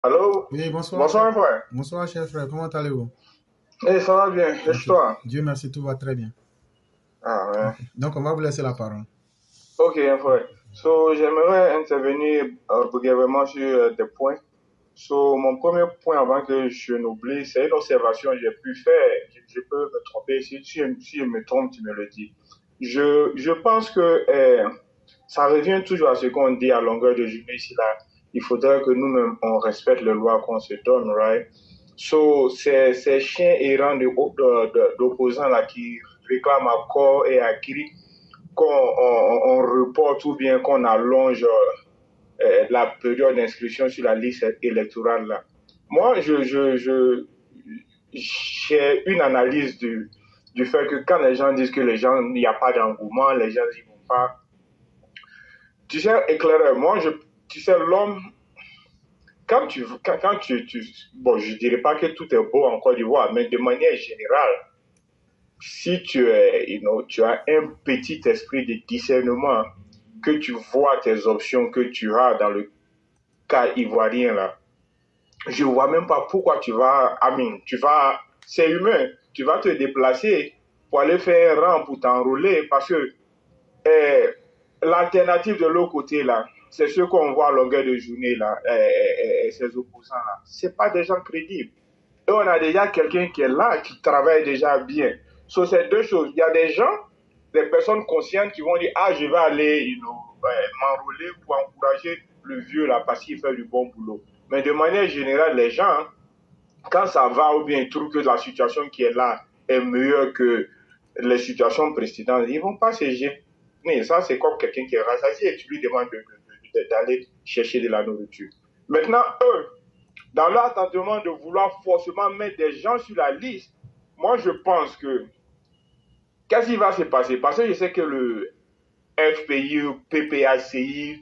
Allô? Oui, bonsoir, Bonsoir, cher, mon frère. bonsoir, cher frère. Comment allez-vous? Ça va bien. Et Ok. chez toi? Dieu merci, tout va très bien. Ah, ouais. Ok. Donc, on va vous laisser la parole. Ok, mon frère. J'aimerais intervenir brièvement sur des points. Mon premier point, avant que je n'oublie, c'est une observation que j'ai pu faire. Je peux me tromper. Si je me trompe, tu me le dis. Je pense que ça revient toujours à ce qu'on dit à longueur de journée ici, là. Il faudrait que nous-mêmes, on respecte les lois qu'on se donne, right? Ces chiens errants d'opposants là qui réclament à corps et à cri qu'on reporte ou bien qu'on allonge la période d'inscription sur la liste électorale là. Moi, j'ai une analyse du fait que quand les gens disent que il n'y a pas d'engouement, les gens n'y vont pas. Tu sais, éclaireur, tu sais, l'homme, bon, je dirais pas que tout est beau en Côte d'Ivoire, mais de manière générale, si tu as un petit esprit de discernement, que tu vois tes options que tu as dans le cas ivoirien là, je vois même pas pourquoi c'est humain, tu vas te déplacer pour aller faire un rang pour t'enrôler parce que l'alternative de l'autre côté là, c'est ce qu'on voit à longueur de journée là, ces opposants là, c'est pas des gens crédibles. Et on a déjà quelqu'un qui est là, qui travaille déjà bien. Sur ces deux choses, il y a des gens, des personnes conscientes qui vont dire, ah, je vais aller m'enrôler pour encourager le vieux là parce qu'il fait du bon boulot. Mais de manière générale, les gens, quand ça va ou bien ils trouvent que la situation qui est là est meilleure que les situations précédentes, ils ne vont pas se gêner. Ça, c'est comme quelqu'un qui est rassasié et tu lui demandes d'aller chercher de la nourriture. Maintenant, eux, dans leur attendement de vouloir forcément mettre des gens sur la liste, moi je pense que qu'est-ce qui va se passer? Parce que je sais que le FPI, PPACI,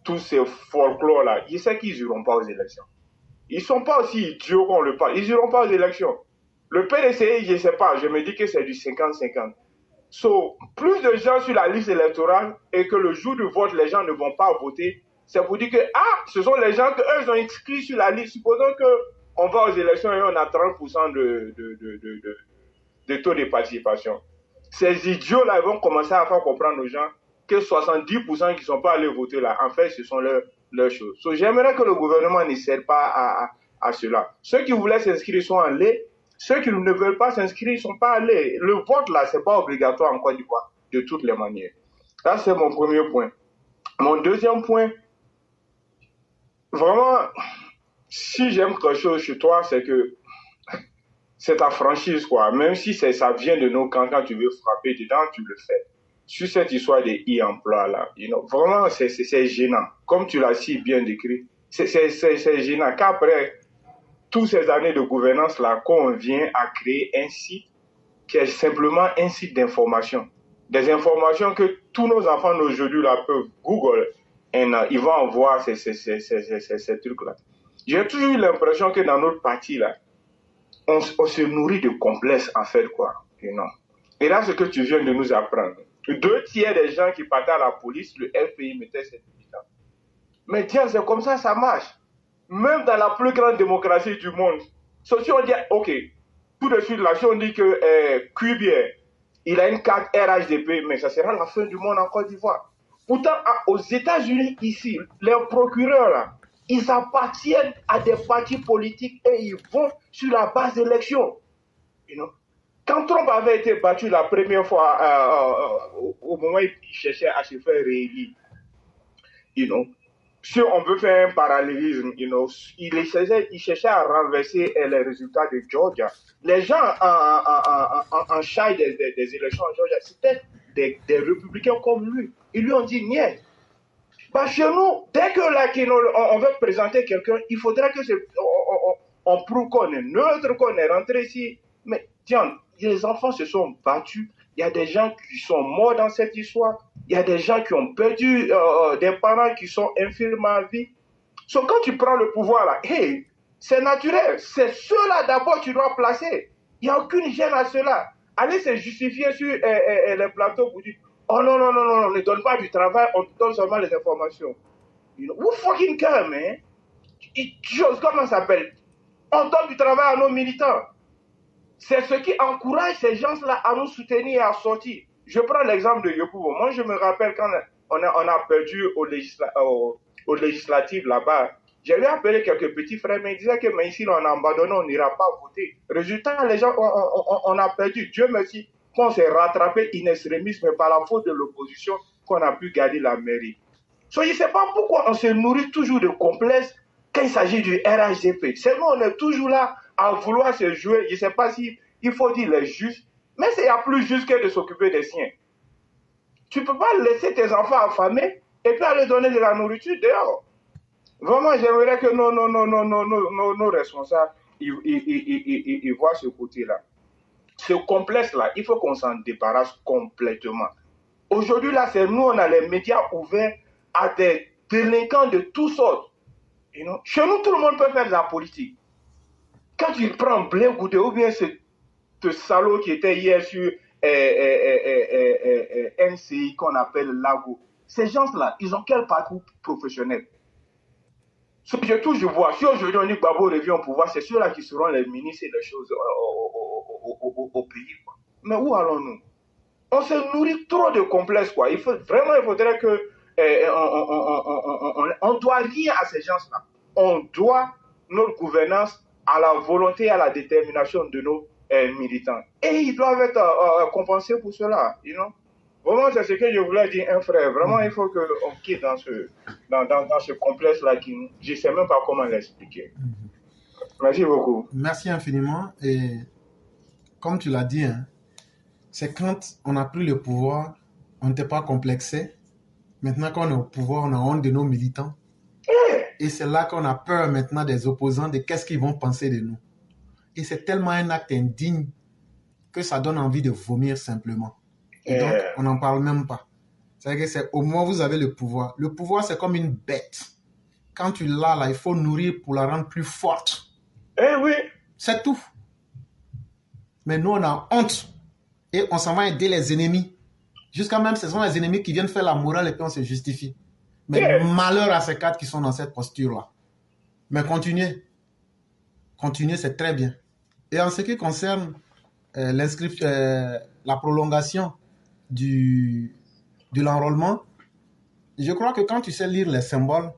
tous ces folklores-là, je sais qu'ils n'iront pas aux élections. Ils ne sont pas aussi idiots qu'on le parle. Ils n'iront pas aux élections. Le PDCI, je ne sais pas, je me dis que c'est du 50-50. Plus de gens sur la liste électorale et que le jour du vote, les gens ne vont pas voter, c'est pour dire que, ce sont les gens qu'eux ont inscrits sur la liste. Supposons qu'on va aux élections et on a 30% de taux de participation. Ces idiots-là vont commencer à faire comprendre aux gens que 70% qui ne sont pas allés voter là, en fait, ce sont leurs choses. J'aimerais que le gouvernement ne cède pas à cela. Ceux qui voulaient s'inscrire sont allés. Ceux qui ne veulent pas s'inscrire ne sont pas allés. Le vote, là, ce n'est pas obligatoire en Côte d'Ivoire, de toutes les manières. Ça, c'est mon premier point. Mon deuxième point, vraiment, si j'aime quelque chose chez toi, c'est que c'est ta franchise, quoi. Même si ça vient de nos camps, quand tu veux frapper dedans, tu le fais. Sur cette histoire des e-emploi, là, vraiment, c'est gênant. Comme tu l'as si bien décrit, c'est gênant. Qu'après toutes ces années de gouvernance, là, qu'on vient à créer un site qui est simplement un site d'information. Des informations que tous nos enfants d'aujourd'hui, là, peuvent Google et ils vont en voir ces trucs-là. J'ai toujours eu l'impression que dans notre parti, là, on se nourrit de complexes, en fait, quoi. Et là, ce que tu viens de nous apprendre, 2 tiers des gens qui partaient à la police, le FPI mettait ces militants. Mais tiens, c'est comme ça marche. Même dans la plus grande démocratie du monde. Si on dit, ok, tout de suite, là, si on dit que Cubier, il a une carte RHDP, mais ça sera la fin du monde en Côte d'Ivoire. Pourtant, aux États-Unis, ici, les procureurs, là, ils appartiennent à des partis politiques et ils vont sur la base d'élections. Quand Trump avait été battu la première fois, au moment où il cherchait à se faire réélire, si on veut faire un parallélisme, il cherchait à renverser les résultats de Georgia. Les gens en charge des élections en Georgia, c'était des républicains comme lui. Ils lui ont dit, niet. Bah, chez nous, dès que là, on veut présenter quelqu'un, il faudrait que on prouve qu'on est neutre, qu'on est rentré ici. Mais tiens, les enfants se sont battus. Il y a des gens qui sont morts dans cette histoire. Il y a des gens qui ont perdu des parents qui sont infirmes à vie. Quand tu prends le pouvoir là, hey, c'est naturel. C'est ceux-là d'abord que tu dois placer. Il n'y a aucune gêne à cela. Allez se justifier sur les plateaux pour dire, oh non, on ne donne pas du travail, on te donne seulement les informations. Who fucking care, man? comment ça s'appelle, on donne du travail à nos militants. C'est ce qui encourage ces gens-là à nous soutenir et à sortir. Je prends l'exemple de Yopouvo. Moi, je me rappelle quand on a perdu au législatif là-bas, j'avais appelé quelques petits frères, mais ils disaient que mais ici, on a abandonné, on n'ira pas voter. Résultat, les gens, on a perdu. Dieu merci qu'on s'est rattrapé in extremis, mais par la faute de l'opposition, qu'on a pu garder la mairie. Je ne sais pas pourquoi on se nourrit toujours de complexes quand il s'agit du RHDP. Seulement, on est toujours là à vouloir se jouer. Je ne sais pas si il faut dire les justes, mais il y a plus juste que de s'occuper des siens. Tu ne peux pas laisser tes enfants affamés et puis aller donner de la nourriture dehors. Vraiment, j'aimerais que nos responsables ils voient ce côté-là. Ce complexe-là, il faut qu'on s'en débarrasse complètement. Aujourd'hui, là, c'est nous, on a les médias ouverts à des délinquants de toutes sortes. You know? Chez nous, tout le monde peut faire de la politique. Quand tu prends Blé Goudé ou bien ce salaud qui était hier sur NCI qu'on appelle Lago, ces gens-là, ils ont quel parcours professionnel? Ce que je vois, si aujourd'hui on dit que Gbagbo revient au pouvoir, c'est ceux-là qui seront les ministres et les choses au pays. Quoi. Mais où allons-nous? On se nourrit trop de complexes. Quoi. Il faudrait que on doit rien à ces gens-là. On doit notre gouvernance à la volonté et à la détermination de nos militants. Et ils doivent être compensés pour cela. You know? Vraiment, c'est ce que je voulais dire, un frère. Vraiment, il faut qu'on quitte dans ce complexe-là. Je ne sais même pas comment l'expliquer. Merci beaucoup. Merci infiniment. Et comme tu l'as dit, hein, c'est quand on a pris le pouvoir, on n'était pas complexé. Maintenant qu'on est au pouvoir, on a honte de nos militants. Et c'est là qu'on a peur maintenant des opposants, de qu'est-ce qu'ils vont penser de nous. Et c'est tellement un acte indigne que ça donne envie de vomir simplement. Et donc, on n'en parle même pas. C'est-à-dire que c'est au moment où vous avez le pouvoir. Le pouvoir, c'est comme une bête. Quand tu l'as, là, il faut nourrir pour la rendre plus forte. Eh oui. C'est tout. Mais nous, on a honte. Et on s'en va aider les ennemis. Jusqu'à même, ce sont les ennemis qui viennent faire la morale et puis on se justifie. Mais malheur à ces cadres qui sont dans cette posture-là. Mais continuez. Continuez, c'est très bien. Et en ce qui concerne la prolongation de l'enrôlement, je crois que quand tu sais lire les symboles,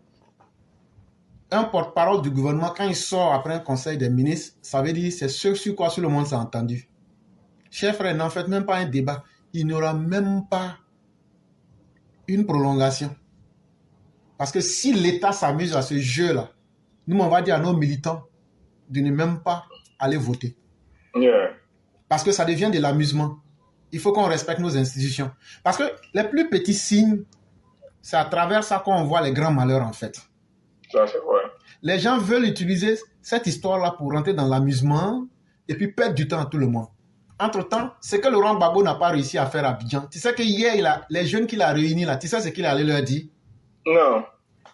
un porte-parole du gouvernement, quand il sort après un conseil des ministres, ça veut dire c'est ce sur quoi tout le monde s'est entendu. Chers frères, n'en faites même pas un débat. Il n'y aura même pas une prolongation. Parce que si l'État s'amuse à ce jeu-là, nous, on va dire à nos militants de ne même pas aller voter. Yeah. Parce que ça devient de l'amusement. Il faut qu'on respecte nos institutions. Parce que les plus petits signes, c'est à travers ça qu'on voit les grands malheurs, en fait. Ça, c'est vrai. Les gens veulent utiliser cette histoire-là pour rentrer dans l'amusement et puis perdre du temps à tout le monde. Entre-temps, c'est que Laurent Gbagbo n'a pas réussi à faire à Abidjan. Tu sais que hier, les jeunes qu'il a réunis, là, tu sais ce qu'il allait leur dire? Non.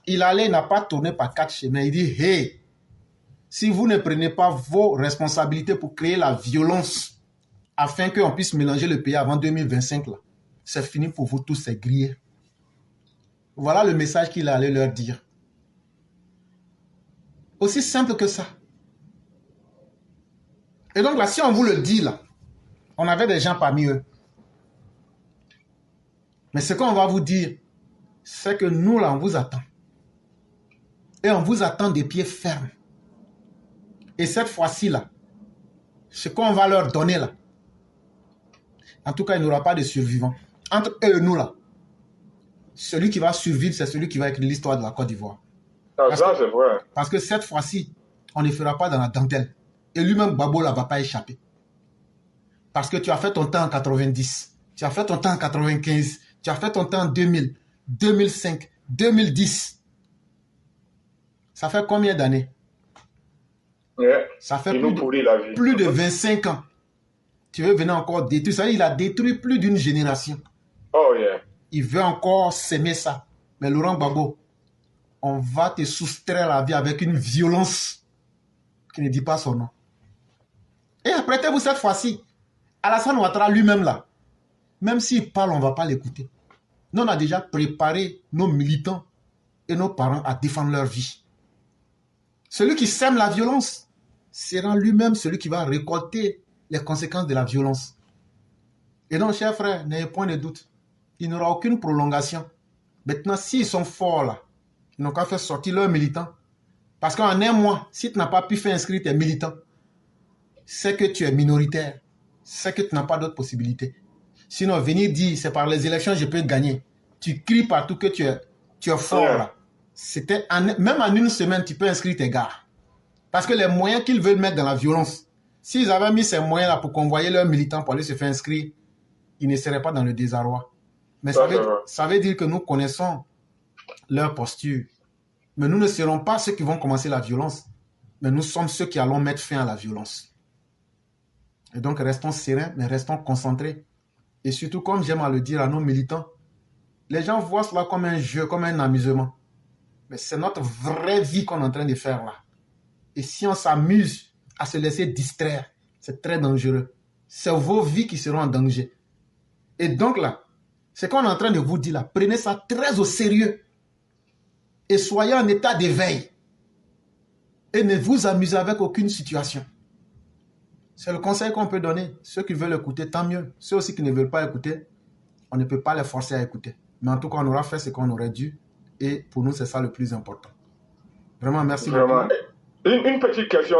Il n'a pas tourné par 4 chemins. Il dit, hey, si vous ne prenez pas vos responsabilités pour créer la violence afin qu'on puisse mélanger le pays avant 2025, là, c'est fini pour vous tous, c'est grillé. Voilà le message qu'il allait leur dire. Aussi simple que ça. Et donc là, si on vous le dit, là, on avait des gens parmi eux. Mais ce qu'on va vous dire, c'est que nous, là, on vous attend. Et on vous attend des pieds fermes. Et cette fois-ci, là, ce qu'on va leur donner, là, en tout cas, il n'y aura pas de survivants. Entre eux et nous, là, celui qui va survivre, c'est celui qui va écrire l'histoire de la Côte d'Ivoire. Ça, c'est vrai. Parce que cette fois-ci, on ne fera pas dans la dentelle. Et lui-même, Gbagbo, là, ne va pas échapper. Parce que tu as fait ton temps en 90, tu as fait ton temps en 95, tu as fait ton temps en 2000, 2005, 2010. Ça fait combien d'années? Yeah. Ça fait plus de 25 ans. Tu veux venir encore détruire ça? Il a détruit plus d'une génération. Oh yeah. Il veut encore s'aimer ça. Mais Laurent Gbagbo, on va te soustraire la vie avec une violence qui ne dit pas son nom. Et apprêtez-vous cette fois-ci. Alassane Ouattara lui-même là, même s'il parle, on ne va pas l'écouter. Nous, on a déjà préparé nos militants et nos parents à défendre leur vie. Celui qui sème la violence sera lui-même celui qui va récolter les conséquences de la violence. Et donc, chers frères, n'ayez point de doute. Il n'y aura aucune prolongation. Maintenant, s'ils sont forts là, ils n'ont qu'à faire sortir leurs militants. Parce qu'en un mois, si tu n'as pas pu faire inscrire tes militants, c'est que tu es minoritaire. C'est que tu n'as pas d'autre possibilité. Sinon, venir dire, c'est par les élections, je peux gagner. Tu cries partout que tu es fort là. Même en une semaine, tu peux inscrire tes gars. Parce que les moyens qu'ils veulent mettre dans la violence, s'ils avaient mis ces moyens-là pour convoyer leurs militants pour aller se faire inscrire, ils ne seraient pas dans le désarroi. Mais ça veut dire que nous connaissons leur posture. Mais nous ne serons pas ceux qui vont commencer la violence. Mais nous sommes ceux qui allons mettre fin à la violence. Et donc, restons sereins, mais restons concentrés. Et surtout, comme j'aime à le dire à nos militants, les gens voient cela comme un jeu, comme un amusement. Mais c'est notre vraie vie qu'on est en train de faire là. Et si on s'amuse à se laisser distraire, c'est très dangereux. C'est vos vies qui seront en danger. Et donc là, ce qu'on est en train de vous dire là, prenez ça très au sérieux. Et soyez en état d'éveil. Et ne vous amusez avec aucune situation. C'est le conseil qu'on peut donner. Ceux qui veulent écouter, tant mieux. Ceux aussi qui ne veulent pas écouter, on ne peut pas les forcer à écouter. Mais en tout cas, on aura fait ce qu'on aurait dû. Et pour nous, c'est ça le plus important. Vraiment, merci beaucoup. Une petite question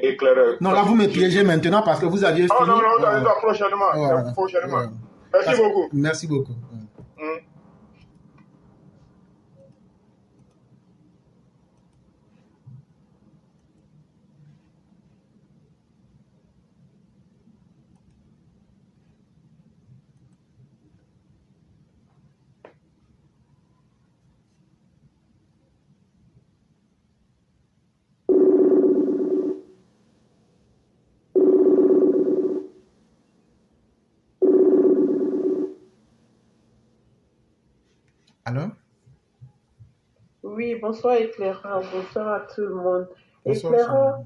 éclairée. Non, là, vous me piégez maintenant parce que vous aviez fini. Non, prochainement. Prochainement. Merci beaucoup. Merci beaucoup. Allô? Oui, bonsoir Éclairant, bonsoir à tout le monde. Bonsoir, Éclairant,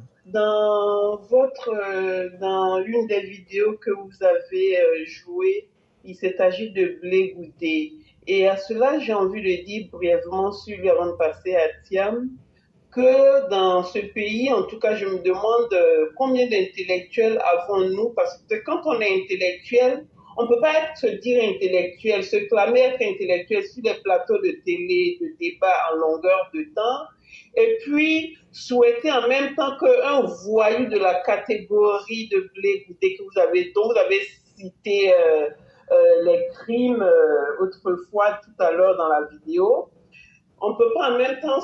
dans l'une des vidéos que vous avez jouées, il s'est agi de blé goûté. Et à cela, j'ai envie de dire brièvement sur les rangs passés à Thiam, que dans ce pays, en tout cas, je me demande combien d'intellectuels avons-nous, parce que quand on est intellectuel, on ne peut pas se dire intellectuel, se clamer être intellectuel sur les plateaux de télé, de débat en longueur de temps, et puis souhaiter en même temps qu'un voyou de la catégorie de blé goûté dont vous avez cité les crimes autrefois tout à l'heure dans la vidéo, on ne peut pas en même temps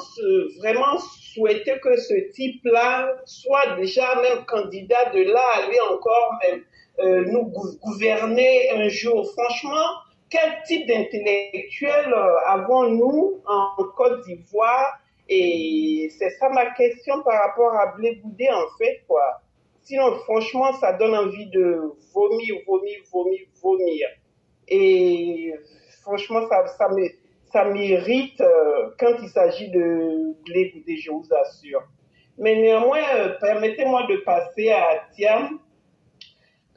vraiment souhaiter que ce type-là soit déjà même candidat de là à aller encore même nous gouverner un jour. Franchement, quel type d'intellectuel avons-nous en Côte d'Ivoire? Et c'est ça ma question par rapport à Blé Goudé en fait, quoi. Sinon, franchement, ça donne envie de vomir. Et franchement, ça m'irrite quand il s'agit de Blé Goudé, je vous assure. Mais néanmoins, permettez-moi de passer à Thiam.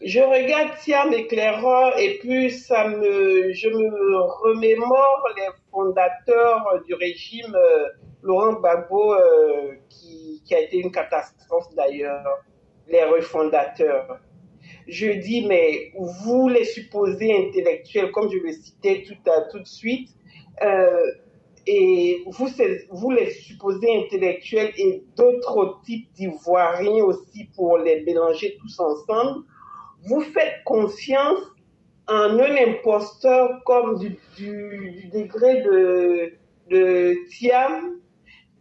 Je regarde Thiam Éclaireur et puis je me remémore les fondateurs du régime Laurent Gbagbo qui a été une catastrophe d'ailleurs, les refondateurs. Je dis, mais vous les supposés intellectuels, comme je le citais tout de suite, et vous les supposés intellectuels et d'autres types d'Ivoiriens aussi pour les mélanger tous ensemble, vous faites confiance en un imposteur comme du degré de Thiam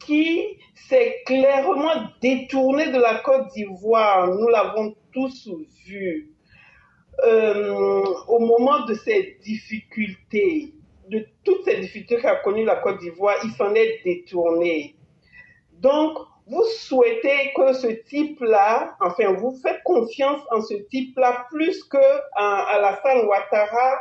qui s'est clairement détourné de la Côte d'Ivoire. Nous l'avons tous vu. Au moment de ces difficultés, de toutes ces difficultés qu'a connues la Côte d'Ivoire, il s'en est détourné. Donc, vous souhaitez que ce type-là, enfin, vous faites confiance en ce type-là plus qu'à Alassane Ouattara,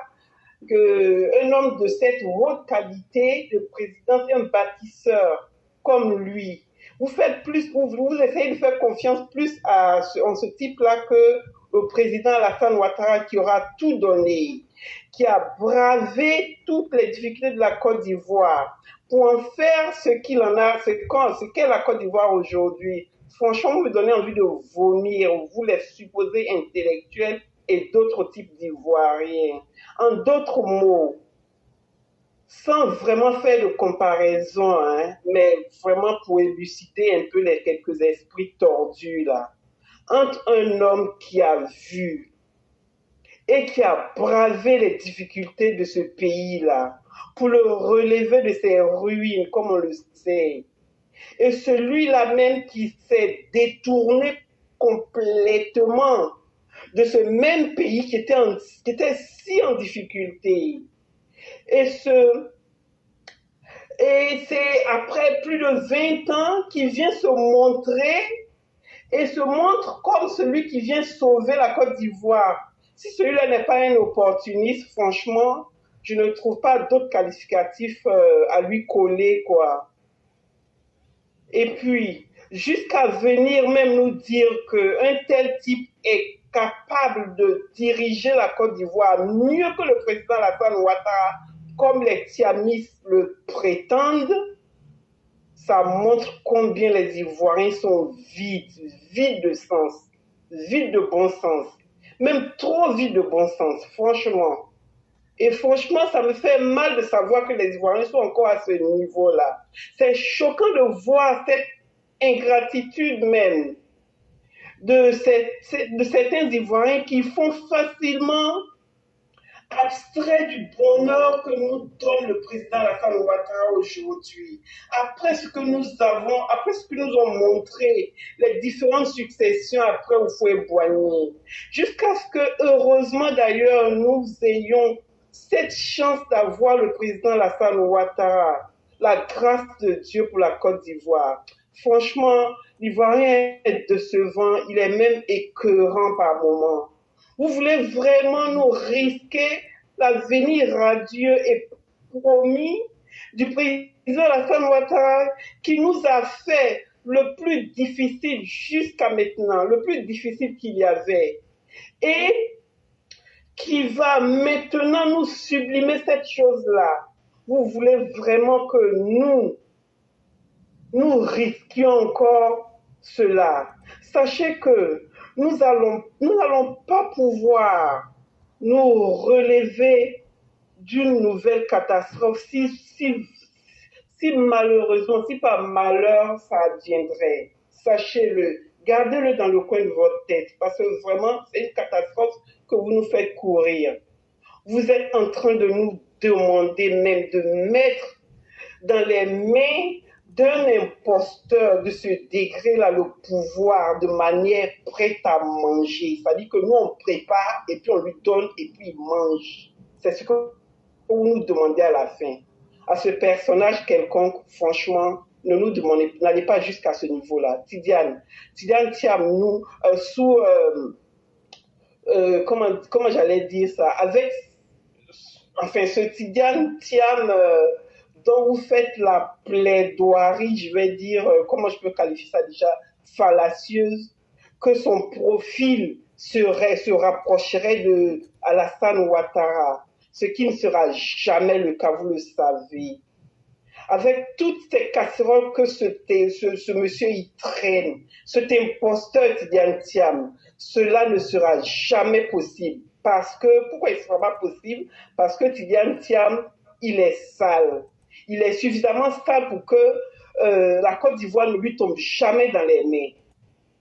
un homme de cette haute qualité de président, un bâtisseur comme lui. Vous essayez de faire confiance plus en ce type-là que le président Alassane Ouattara qui aura tout donné, qui a bravé toutes les difficultés de la Côte d'Ivoire pour en faire ce qu'il en a, ce qu'est la Côte d'Ivoire aujourd'hui. Franchement, vous me donnez envie de vomir, vous les supposés intellectuels et d'autres types d'Ivoiriens. En d'autres mots, sans vraiment faire de comparaison, hein, mais vraiment pour élucider un peu les quelques esprits tordus là, entre un homme qui a vu et qui a bravé les difficultés de ce pays-là pour le relever de ses ruines, comme on le sait, et celui-là même qui s'est détourné complètement de ce même pays qui était si en difficulté. Et c'est après plus de 20 ans qu'il vient se montrer et se montre comme celui qui vient sauver la Côte d'Ivoire. Si celui-là n'est pas un opportuniste, franchement, je ne trouve pas d'autres qualificatifs à lui coller, quoi. Et puis, jusqu'à venir même nous dire qu'un tel type est capable de diriger la Côte d'Ivoire mieux que le président Alassane Ouattara, comme les Tiamistes le prétendent, ça montre combien les Ivoiriens sont vides de sens, vides de bon sens, même trop vides de bon sens, franchement. Et franchement, ça me fait mal de savoir que les Ivoiriens sont encore à ce niveau-là. C'est choquant de voir cette ingratitude même de certains Ivoiriens qui font facilement abstrait du bonheur que nous donne le président Alassane Ouattara aujourd'hui. Après ce que nous avons, après ce que nous ont montré, les différentes successions après Houphouët-Boigny, jusqu'à ce que, heureusement d'ailleurs, nous ayons cette chance d'avoir le président Alassane Ouattara, la grâce de Dieu pour la Côte d'Ivoire. Franchement, l'Ivoirien est décevant, il est même écœurant par moments. Vous voulez vraiment nous risquer l'avenir radieux et promis du président Alassane Ouattara qui nous a fait le plus difficile jusqu'à maintenant, le plus difficile qu'il y avait, et qui va maintenant nous sublimer cette chose-là. Vous voulez vraiment que nous risquions encore cela. Sachez que nous n'allons pas pouvoir nous relever d'une nouvelle catastrophe si malheureusement, si par malheur ça adviendrait. Sachez-le, gardez-le dans le coin de votre tête parce que vraiment, c'est une catastrophe que vous nous faites courir. Vous êtes en train de nous demander même de mettre dans les mains d'un imposteur de ce degré-là le pouvoir de manière prête à manger. C'est-à-dire que nous, on prépare et puis on lui donne et puis il mange. C'est ce que vous nous demandez à la fin. À ce personnage quelconque, franchement, ne nous demandez, n'allez pas jusqu'à ce niveau-là. Tidiane Thiam, nous, comment j'allais dire ça, avec, enfin, ce Tidiane Thiam dont vous faites la plaidoirie, je vais dire, comment je peux qualifier ça déjà, fallacieuse, que son profil se rapprocherait de Alassane Ouattara, ce qui ne sera jamais le cas, vous le savez. Avec toutes ces casseroles que ce monsieur y traîne, cet imposteur Tidiane Thiam, cela ne sera jamais possible. Parce que, pourquoi il ne sera pas possible? Parce que Tidiane Thiam, il est sale. Il est suffisamment stable pour que la Côte d'Ivoire ne lui tombe jamais dans les mains.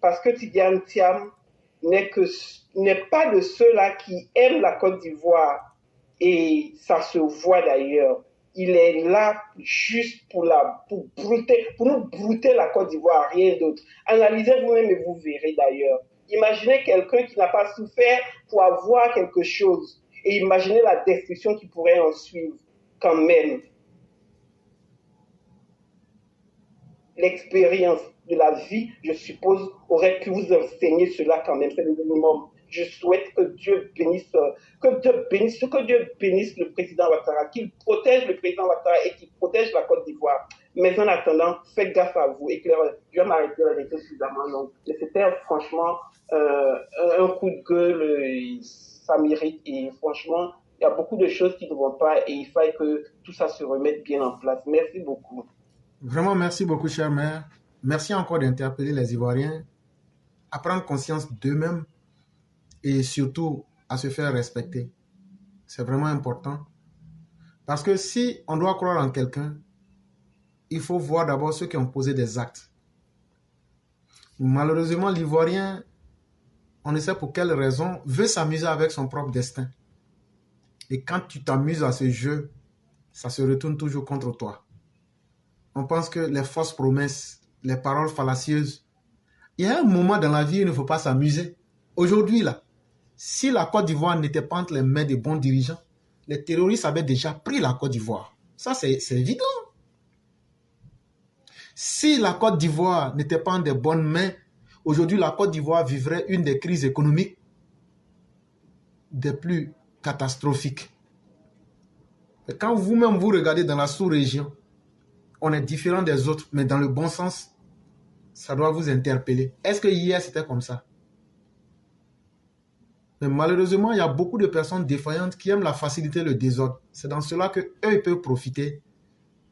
Parce que Tidiane Thiam n'est pas de ceux-là qui aiment la Côte d'Ivoire. Et ça se voit d'ailleurs. Il est là juste pour nous brouter la Côte d'Ivoire, rien d'autre. Analysez vous-même et vous verrez d'ailleurs. Imaginez quelqu'un qui n'a pas souffert pour avoir quelque chose. Et imaginez la destruction qui pourrait en suivre quand même. L'expérience de la vie, je suppose, aurait pu vous enseigner cela quand même, c'est le minimum. Je souhaite que Dieu bénisse le président Ouattara, qu'il protège le président Ouattara et qu'il protège la Côte d'Ivoire. Mais en attendant, faites gaffe à vous. Je vais m'arrêter là, j'étais suffisamment long. C'était franchement un coup de gueule, ça mérite. Et franchement, il y a beaucoup de choses qui ne vont pas et il faut que tout ça se remette bien en place. Merci beaucoup. Vraiment, merci beaucoup, cher maire. Merci encore d'interpeller les Ivoiriens à prendre conscience d'eux-mêmes et surtout à se faire respecter. C'est vraiment important. Parce que si on doit croire en quelqu'un, il faut voir d'abord ceux qui ont posé des actes. Malheureusement, l'Ivoirien, on ne sait pour quelle raison, veut s'amuser avec son propre destin. Et quand tu t'amuses à ce jeu, ça se retourne toujours contre toi. On pense que les fausses promesses, les paroles fallacieuses, il y a un moment dans la vie où il ne faut pas s'amuser. Aujourd'hui, là, si la Côte d'Ivoire n'était pas entre les mains des bons dirigeants, les terroristes avaient déjà pris la Côte d'Ivoire. Ça, c'est évident. Si la Côte d'Ivoire n'était pas en de bonnes mains, aujourd'hui, la Côte d'Ivoire vivrait une des crises économiques des plus catastrophiques. Et quand vous-même vous regardez dans la sous-région, on est différent des autres, mais dans le bon sens, ça doit vous interpeller. Est-ce que hier, c'était comme ça? Mais malheureusement, il y a beaucoup de personnes défaillantes qui aiment la facilité, le désordre. C'est dans cela qu'eux, ils peuvent profiter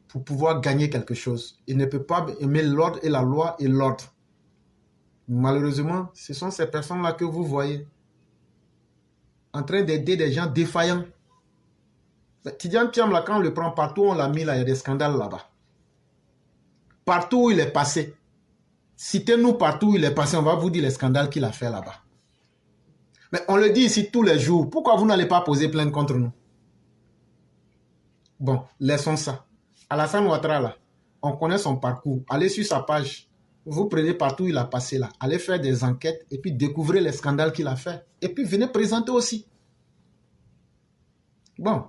pour pouvoir gagner quelque chose. Ils ne peuvent pas aimer l'ordre et la loi et l'ordre. Malheureusement, ce sont ces personnes-là que vous voyez en train d'aider des gens défaillants. Tidjane Thiam, là, quand on le prend partout, on l'a mis là, il y a des scandales là-bas. Partout où il est passé, citez-nous partout où il est passé, on va vous dire les scandales qu'il a fait là-bas. Mais on le dit ici tous les jours. Pourquoi vous n'allez pas poser plainte contre nous? Bon, laissons ça. Alassane Ouattara, là, on connaît son parcours. Allez sur sa page. Vous prenez partout où il a passé là. Allez faire des enquêtes et puis découvrez les scandales qu'il a fait. Et puis venez présenter aussi. Bon,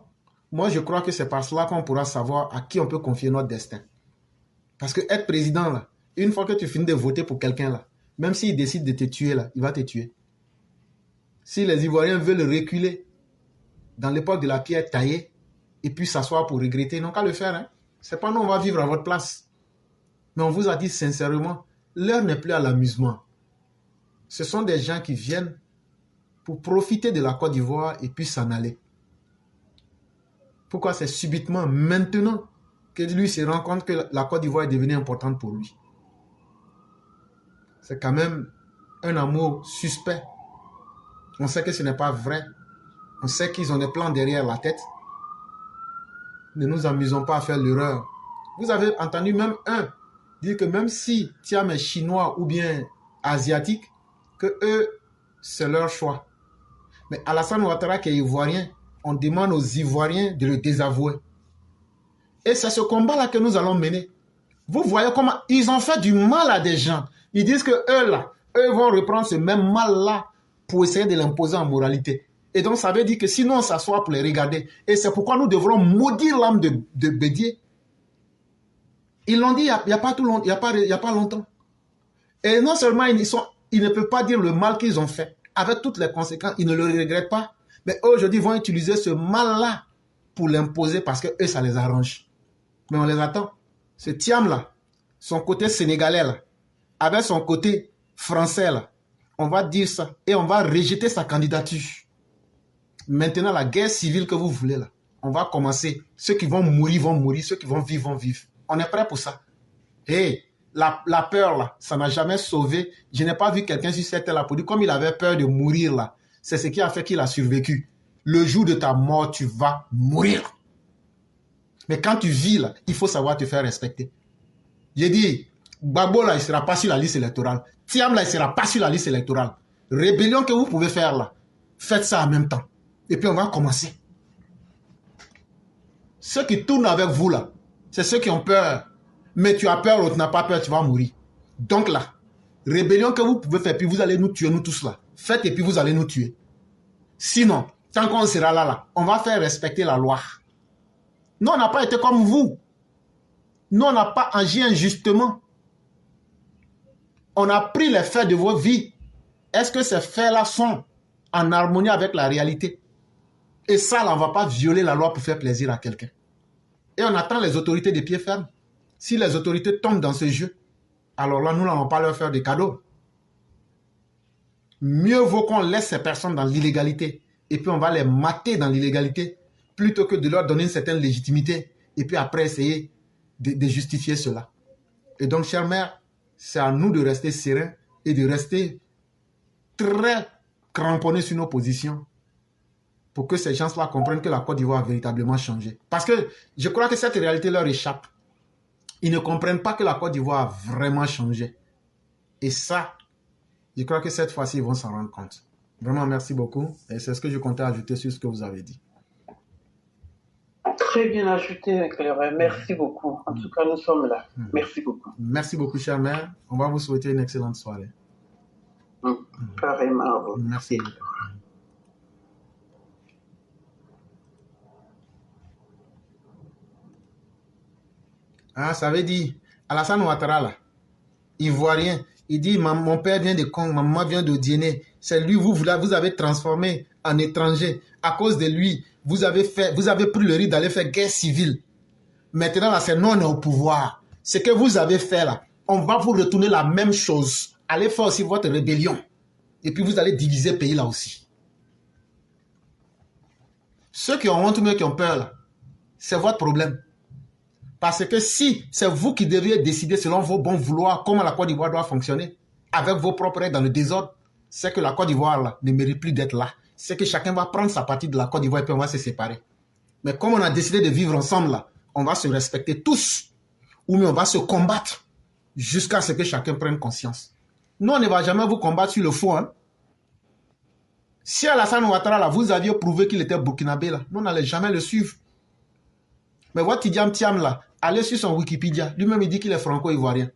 moi je crois que c'est par cela qu'on pourra savoir à qui on peut confier notre destin. Parce que être président là, une fois que tu finis de voter pour quelqu'un là, même s'il décide de te tuer là, il va te tuer. Si les Ivoiriens veulent reculer dans l'époque de la pierre taillée et puis s'asseoir pour regretter, ils n'ont qu'à le faire. Hein. C'est pas nous, on va vivre à votre place. Mais on vous a dit sincèrement, l'heure n'est plus à l'amusement. Ce sont des gens qui viennent pour profiter de la Côte d'Ivoire et puis s'en aller. Pourquoi c'est subitement maintenant que lui se rend compte que la Côte d'Ivoire est devenue importante pour lui? C'est quand même un amour suspect. On sait que ce n'est pas vrai. On sait qu'ils ont des plans derrière la tête. Ne nous amusons pas à faire l'erreur. Vous avez entendu même un dire que même si Thiam est chinois ou bien asiatique, que eux, c'est leur choix. Mais Alassane Ouattara qui est ivoirien, on demande aux Ivoiriens de le désavouer. Et c'est ce combat-là que nous allons mener. Vous voyez comment ils ont fait du mal à des gens. Ils disent que eux, là, eux vont reprendre ce même mal-là pour essayer de l'imposer en moralité. Et donc, ça veut dire que sinon, on s'assoit pour les regarder. Et c'est pourquoi nous devrons maudire l'âme de Bédier. Ils l'ont dit il n'y a pas longtemps. Et non seulement ils ne peuvent pas dire le mal qu'ils ont fait, avec toutes les conséquences, ils ne le regrettent pas. Mais aujourd'hui, ils vont utiliser ce mal-là pour l'imposer parce que eux, ça les arrange. Mais on les attend. Ce Thiam-là, son côté sénégalais, là, avec son côté français, là, on va dire ça et on va rejeter sa candidature. Maintenant, la guerre civile que vous voulez, là, on va commencer. Ceux qui vont mourir, ceux qui vont vivre, vont vivre. On est prêt pour ça. Et la peur, là, ça n'a jamais sauvé. Je n'ai pas vu quelqu'un sur cette terre-là pour dire comme il avait peur de mourir, là. C'est ce qui a fait qu'il a survécu. Le jour de ta mort, tu vas mourir. Mais quand tu vis, là, il faut savoir te faire respecter. J'ai dit, Gbagbo, là, il ne sera pas sur la liste électorale. Thiam, là, il ne sera pas sur la liste électorale. Rébellion que vous pouvez faire, là, faites ça en même temps. Et puis, on va commencer. Ceux qui tournent avec vous, là, c'est ceux qui ont peur. Mais tu as peur ou tu n'as pas peur, tu vas mourir. Donc là, rébellion que vous pouvez faire, puis vous allez nous tuer, nous tous là. Faites et puis vous allez nous tuer. Sinon, tant qu'on sera là, on va faire respecter la loi. Nous, on n'a pas été comme vous. Nous, on n'a pas agi injustement. On a pris les faits de vos vies. Est-ce que ces faits-là sont en harmonie avec la réalité? Et ça, là, on ne va pas violer la loi pour faire plaisir à quelqu'un. Et on attend les autorités de pied ferme. Si les autorités tombent dans ce jeu, alors là, nous n'allons pas leur faire des cadeaux. Mieux vaut qu'on laisse ces personnes dans l'illégalité. et puis on va les mater dans l'illégalité, plutôt que de leur donner une certaine légitimité, et puis après essayer de justifier cela. Et donc, chère mère, c'est à nous de rester sereins et de rester très cramponnés sur nos positions pour que ces gens-là comprennent que la Côte d'Ivoire a véritablement changé. Parce que je crois que cette réalité leur échappe. Ils ne comprennent pas que la Côte d'Ivoire a vraiment changé. Et ça, je crois que cette fois-ci, ils vont s'en rendre compte. Vraiment, merci beaucoup. Et c'est ce que je comptais ajouter sur ce que vous avez dit. Très bien ajouté, éclaireur. Merci beaucoup. En tout cas, nous sommes là. Merci beaucoup. Merci beaucoup, chère mère. On va vous souhaiter une excellente soirée. Pareillement à vous. Merci. Ah, ça veut dire, Alassane Ouattara, là, Ivoirien, il dit, mon père vient de Congo, ma maman vient de Guinée. C'est lui, vous avez transformé en étranger. À cause de lui, vous avez pris le risque d'aller faire guerre civile. Maintenant, là, c'est nous, on est au pouvoir. Ce que vous avez fait, là, on va vous retourner la même chose. Allez faire aussi votre rébellion. Et puis, vous allez diviser le pays, là aussi. Ceux qui ont honte, mais qui ont peur, là, c'est votre problème. Parce que si c'est vous qui devriez décider selon vos bons vouloirs comment la Côte d'Ivoire doit fonctionner, avec vos propres règles dans le désordre, c'est que la Côte d'Ivoire là, ne mérite plus d'être là. C'est que chacun va prendre sa partie de la Côte d'Ivoire et puis on va se séparer. Mais comme on a décidé de vivre ensemble là, on va se respecter tous. Ou bien on va se combattre jusqu'à ce que chacun prenne conscience. Nous, on ne va jamais vous combattre sur le fond. Hein. Si Alassane Ouattara, là, vous aviez prouvé qu'il était burkinabé, là, nous, on n'allait jamais le suivre. Mais votre Tidiane Thiam, là, allez sur son Wikipédia. Lui-même, il dit qu'il est franco-ivoirien.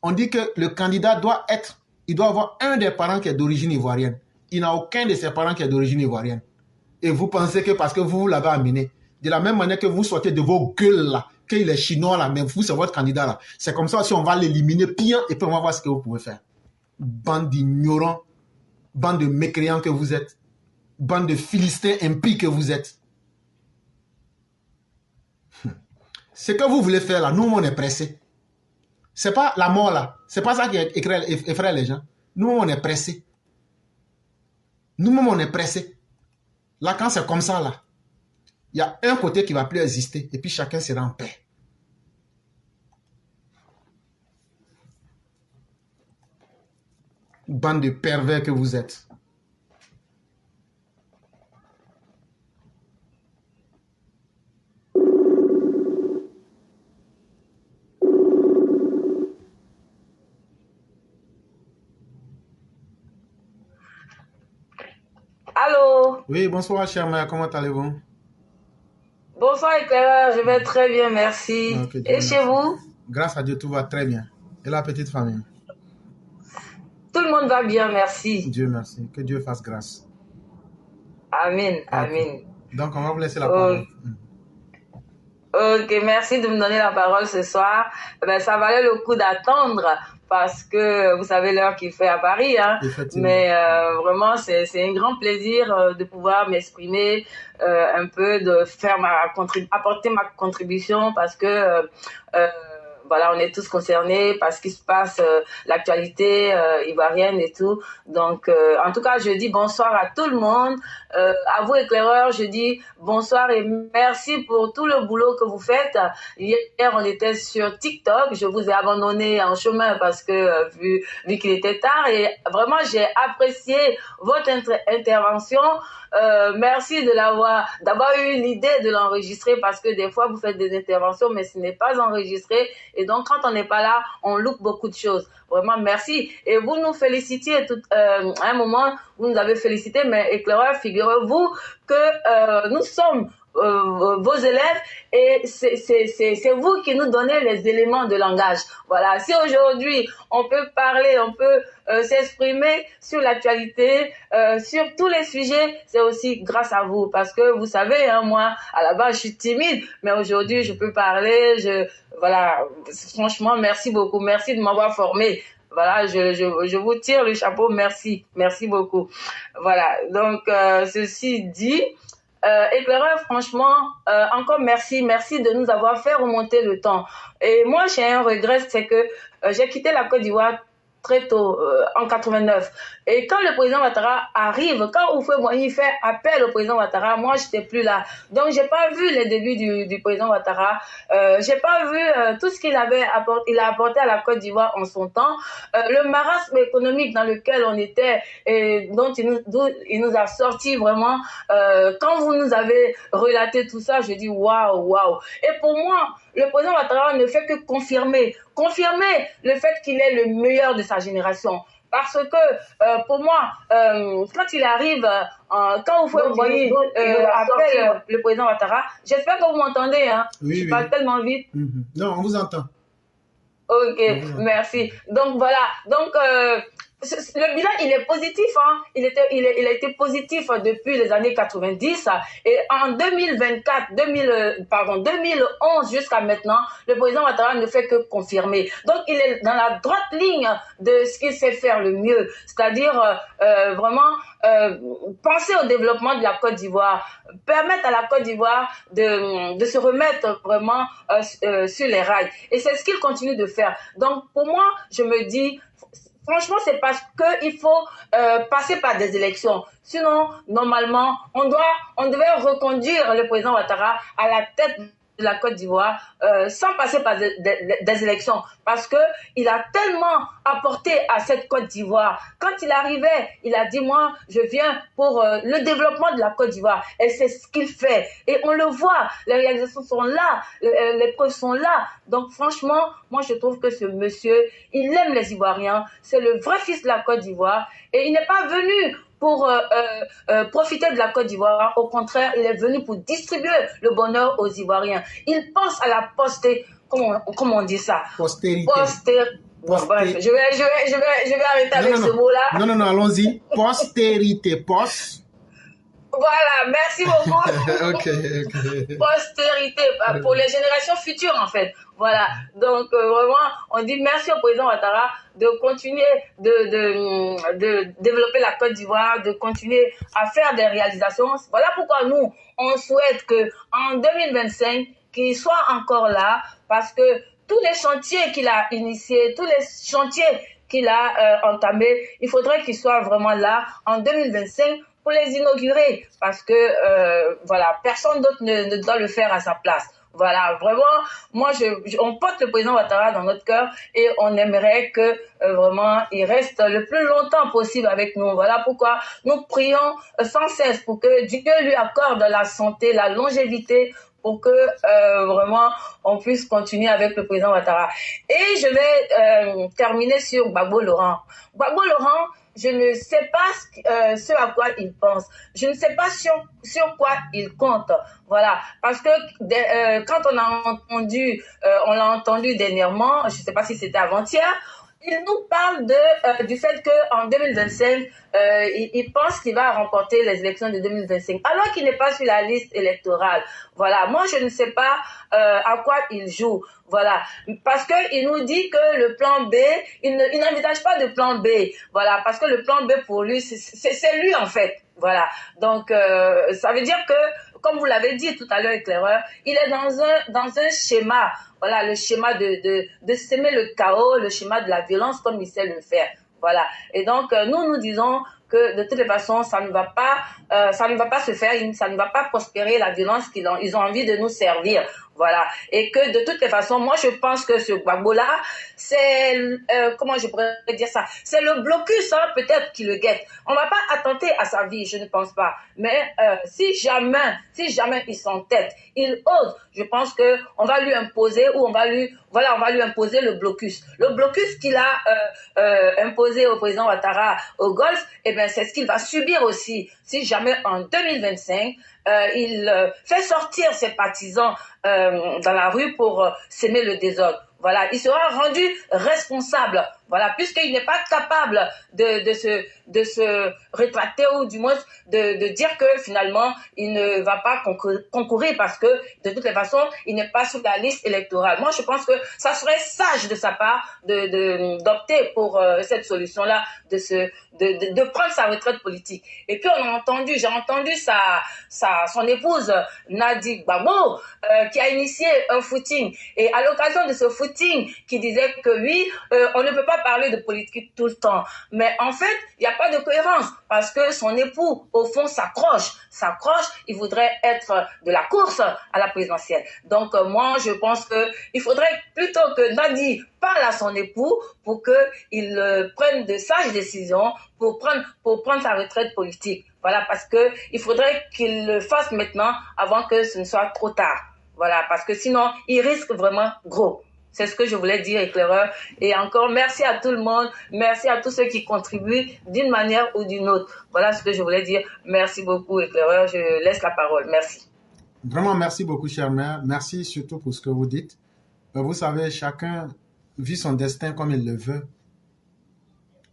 On dit que le candidat il doit avoir un des parents qui est d'origine ivoirienne. Il n'a aucun de ses parents qui est d'origine ivoirienne. Et vous pensez que parce que vous l'avez amené, de la même manière que vous sortez de vos gueules, là, qu'il est chinois, là, mais vous, c'est votre candidat, là. C'est comme ça aussi, on va l'éliminer pire et puis on va voir ce que vous pouvez faire. Bande d'ignorants, bande de mécréants que vous êtes, bande de philistins impies que vous êtes. Ce que vous voulez faire là, nous on est pressés. C'est pas la mort là. C'est pas ça qui effraie les gens. Nous on est pressés. Nous-mêmes on est pressés. Là quand c'est comme ça là, il y a un côté qui va plus exister et puis chacun sera en paix. Bande de pervers que vous êtes. Allô? Oui, bonsoir, chère mère, comment allez-vous? Bonsoir, éclaireur, je vais très bien, merci. Okay, et chez vous? Grâce à Dieu, tout va très bien. Et la petite famille? Tout le monde va bien, merci. Dieu merci. Que Dieu fasse grâce. Amen, Okay. amen. Donc, on va vous laisser la parole. Ok, merci de me donner la parole ce soir. Ben, ça valait le coup d'attendre parce que vous savez l'heure qu'il fait à Paris. Hein. Mais vraiment, c'est un grand plaisir de pouvoir m'exprimer un peu, de faire apporter ma contribution parce que voilà, on est tous concernés par ce qui se passe, l'actualité ivoirienne et tout. Donc, en tout cas, je dis bonsoir à tout le monde. À vous, éclaireurs, je dis bonsoir et merci pour tout le boulot que vous faites. Hier, on était sur TikTok. Je vous ai abandonné en chemin parce que vu qu'il était tard. Et vraiment, j'ai apprécié votre intervention. Merci d'avoir eu l'idée de l'enregistrer parce que des fois, vous faites des interventions, mais ce n'est pas enregistré. Et donc, quand on n'est pas là, on loupe beaucoup de choses. Vraiment, merci. Et vous nous félicitiez à un moment, vous nous avez félicité, mais éclaireur, figurez-vous que nous sommes vos élèves et c'est vous qui nous donnez les éléments de langage. Voilà. Si aujourd'hui, on peut parler, on peut s'exprimer sur l'actualité, sur tous les sujets, c'est aussi grâce à vous. Parce que vous savez, hein, moi, à la base, je suis timide, mais aujourd'hui, je peux parler. Voilà. Franchement, merci beaucoup. Merci de m'avoir formé. Voilà, je vous tire le chapeau. Merci. Merci beaucoup. Voilà. Donc, ceci dit, éclaireur, franchement, encore merci de nous avoir fait remonter le temps. Et moi, j'ai un regret, c'est que j'ai quitté la Côte d'Ivoire très tôt, en 89. Et quand le président Ouattara arrive, quand Houphouët-Boigny fait appel au président Ouattara, moi, j'étais plus là. Donc, j'ai pas vu les débuts du président Ouattara. J'ai pas vu tout ce qu'il avait apporté, il a apporté à la Côte d'Ivoire en son temps. Le marasme économique dans lequel on était et dont il nous a sorti vraiment. Quand vous nous avez relaté tout ça, je dis waouh, waouh. Et pour moi, le président Ouattara ne fait que confirmer le fait qu'il est le meilleur de sa génération. Parce que, pour moi, quand il arrive, quand Houphouët-Boigny appelle le président Ouattara, j'espère que vous m'entendez, hein. Oui, je parle tellement vite. Non, on vous entend. Ok, merci. Donc voilà, donc le bilan il est positif, hein. Il a été positif depuis les années 90 et en 2011 jusqu'à maintenant, le président Ouattara ne fait que confirmer. Donc il est dans la droite ligne de ce qu'il sait faire le mieux, c'est-à-dire vraiment penser au développement de la Côte d'Ivoire, permettre à la Côte d'Ivoire de se remettre vraiment sur les rails. Et c'est ce qu'il continue de faire. Donc pour moi, je me dis, franchement, c'est parce qu'il faut passer par des élections. Sinon, normalement, on devait reconduire le président Ouattara à la tête de la Côte d'Ivoire sans passer par des élections, parce que il a tellement apporté à cette Côte d'Ivoire. Quand il arrivait, il a dit moi je viens pour le développement de la Côte d'Ivoire, et c'est ce qu'il fait, et on le voit, les réalisations sont là, les preuves sont là. Donc franchement, moi je trouve que ce monsieur, il aime les Ivoiriens, c'est le vrai fils de la Côte d'Ivoire, et il n'est pas venu pour profiter de la Côte d'Ivoire. Au contraire, il est venu pour distribuer le bonheur aux Ivoiriens. Il pense à la postérité. Comment on dit ça? Postérité. Bon, bref, je vais arrêter avec ce mot-là. Non, allons-y. Postérité. Voilà, merci beaucoup. Okay. Postérité, pour les générations futures en fait. Voilà, donc vraiment, on dit merci au président Ouattara de continuer de développer la Côte d'Ivoire, de continuer à faire des réalisations. Voilà pourquoi nous, on souhaite qu'en 2025, qu'il soit encore là, parce que tous les chantiers qu'il a initiés, tous les chantiers qu'il a entamés, il faudrait qu'il soit vraiment là en 2025 pour les inaugurer, parce que voilà, personne d'autre ne doit le faire à sa place. Voilà, vraiment, moi, on porte le président Ouattara dans notre cœur et on aimerait que vraiment il reste le plus longtemps possible avec nous. Voilà pourquoi nous prions sans cesse pour que Dieu lui accorde la santé, la longévité, pour que vraiment on puisse continuer avec le président Ouattara. Et je vais terminer sur Gbagbo Laurent. Gbagbo Laurent, je ne sais pas ce à quoi il pense. Je ne sais pas sur quoi il compte. Voilà. Parce que quand on l'a entendu dernièrement, je ne sais pas si c'était avant-hier, il nous parle du fait qu'en 2025, il pense qu'il va remporter les élections de 2025, alors qu'il n'est pas sur la liste électorale. Voilà. Moi, je ne sais pas à quoi il joue. Voilà. Parce qu'il nous dit que le plan B, il n'envisage pas de plan B. Voilà. Parce que le plan B, pour lui, c'est lui, en fait. Voilà. Donc, ça veut dire que, comme vous l'avez dit tout à l'heure, éclaireur, il est dans un schéma. Voilà, le schéma de s'aimer le chaos, le schéma de la violence comme il sait le faire. Voilà. Et donc, nous disons que de toutes les façons, ça ne va pas se faire, ça ne va pas prospérer la violence ils ont envie de nous servir. Voilà. Et que de toutes les façons, moi je pense que ce Gbagbo-là, c'est, comment je pourrais dire ça, c'est le blocus, hein, peut-être qui le guette. On va pas attenter à sa vie, je ne pense pas. Mais si jamais il s'entête, il ose, je pense que on va lui imposer, ou on va lui imposer le blocus. Le blocus qu'il a imposé au président Ouattara au Golfe, eh ben c'est ce qu'il va subir aussi si jamais en 2025 il fait sortir ses partisans dans la rue pour s'aimer le désordre. Voilà, il sera rendu responsable. Voilà, puisqu'il n'est pas capable de se rétracter, ou du moins de dire que finalement il ne va pas concourir parce que de toutes les façons il n'est pas sur la liste électorale. Moi je pense que ça serait sage de sa part d'opter pour cette solution-là, de prendre sa retraite politique. Et puis j'ai entendu son épouse Nadi Gbagbo qui a initié un footing, et à l'occasion de ce footing qui disait que oui, on ne peut pas parler de politique tout le temps. Mais en fait, il n'y a pas de cohérence parce que son époux, au fond, s'accroche. Il voudrait être de la course à la présidentielle. Donc, moi, je pense qu'il faudrait plutôt que Nadi parle à son époux pour qu'il prenne de sages décisions pour prendre sa retraite politique. Voilà, parce qu'il faudrait qu'il le fasse maintenant avant que ce ne soit trop tard. Voilà, parce que sinon, il risque vraiment gros. C'est ce que je voulais dire, éclaireur. Et encore, merci à tout le monde. Merci à tous ceux qui contribuent d'une manière ou d'une autre. Voilà ce que je voulais dire. Merci beaucoup, éclaireur. Je laisse la parole. Merci. Vraiment, merci beaucoup, chère mère. Merci surtout pour ce que vous dites. Vous savez, chacun vit son destin comme il le veut.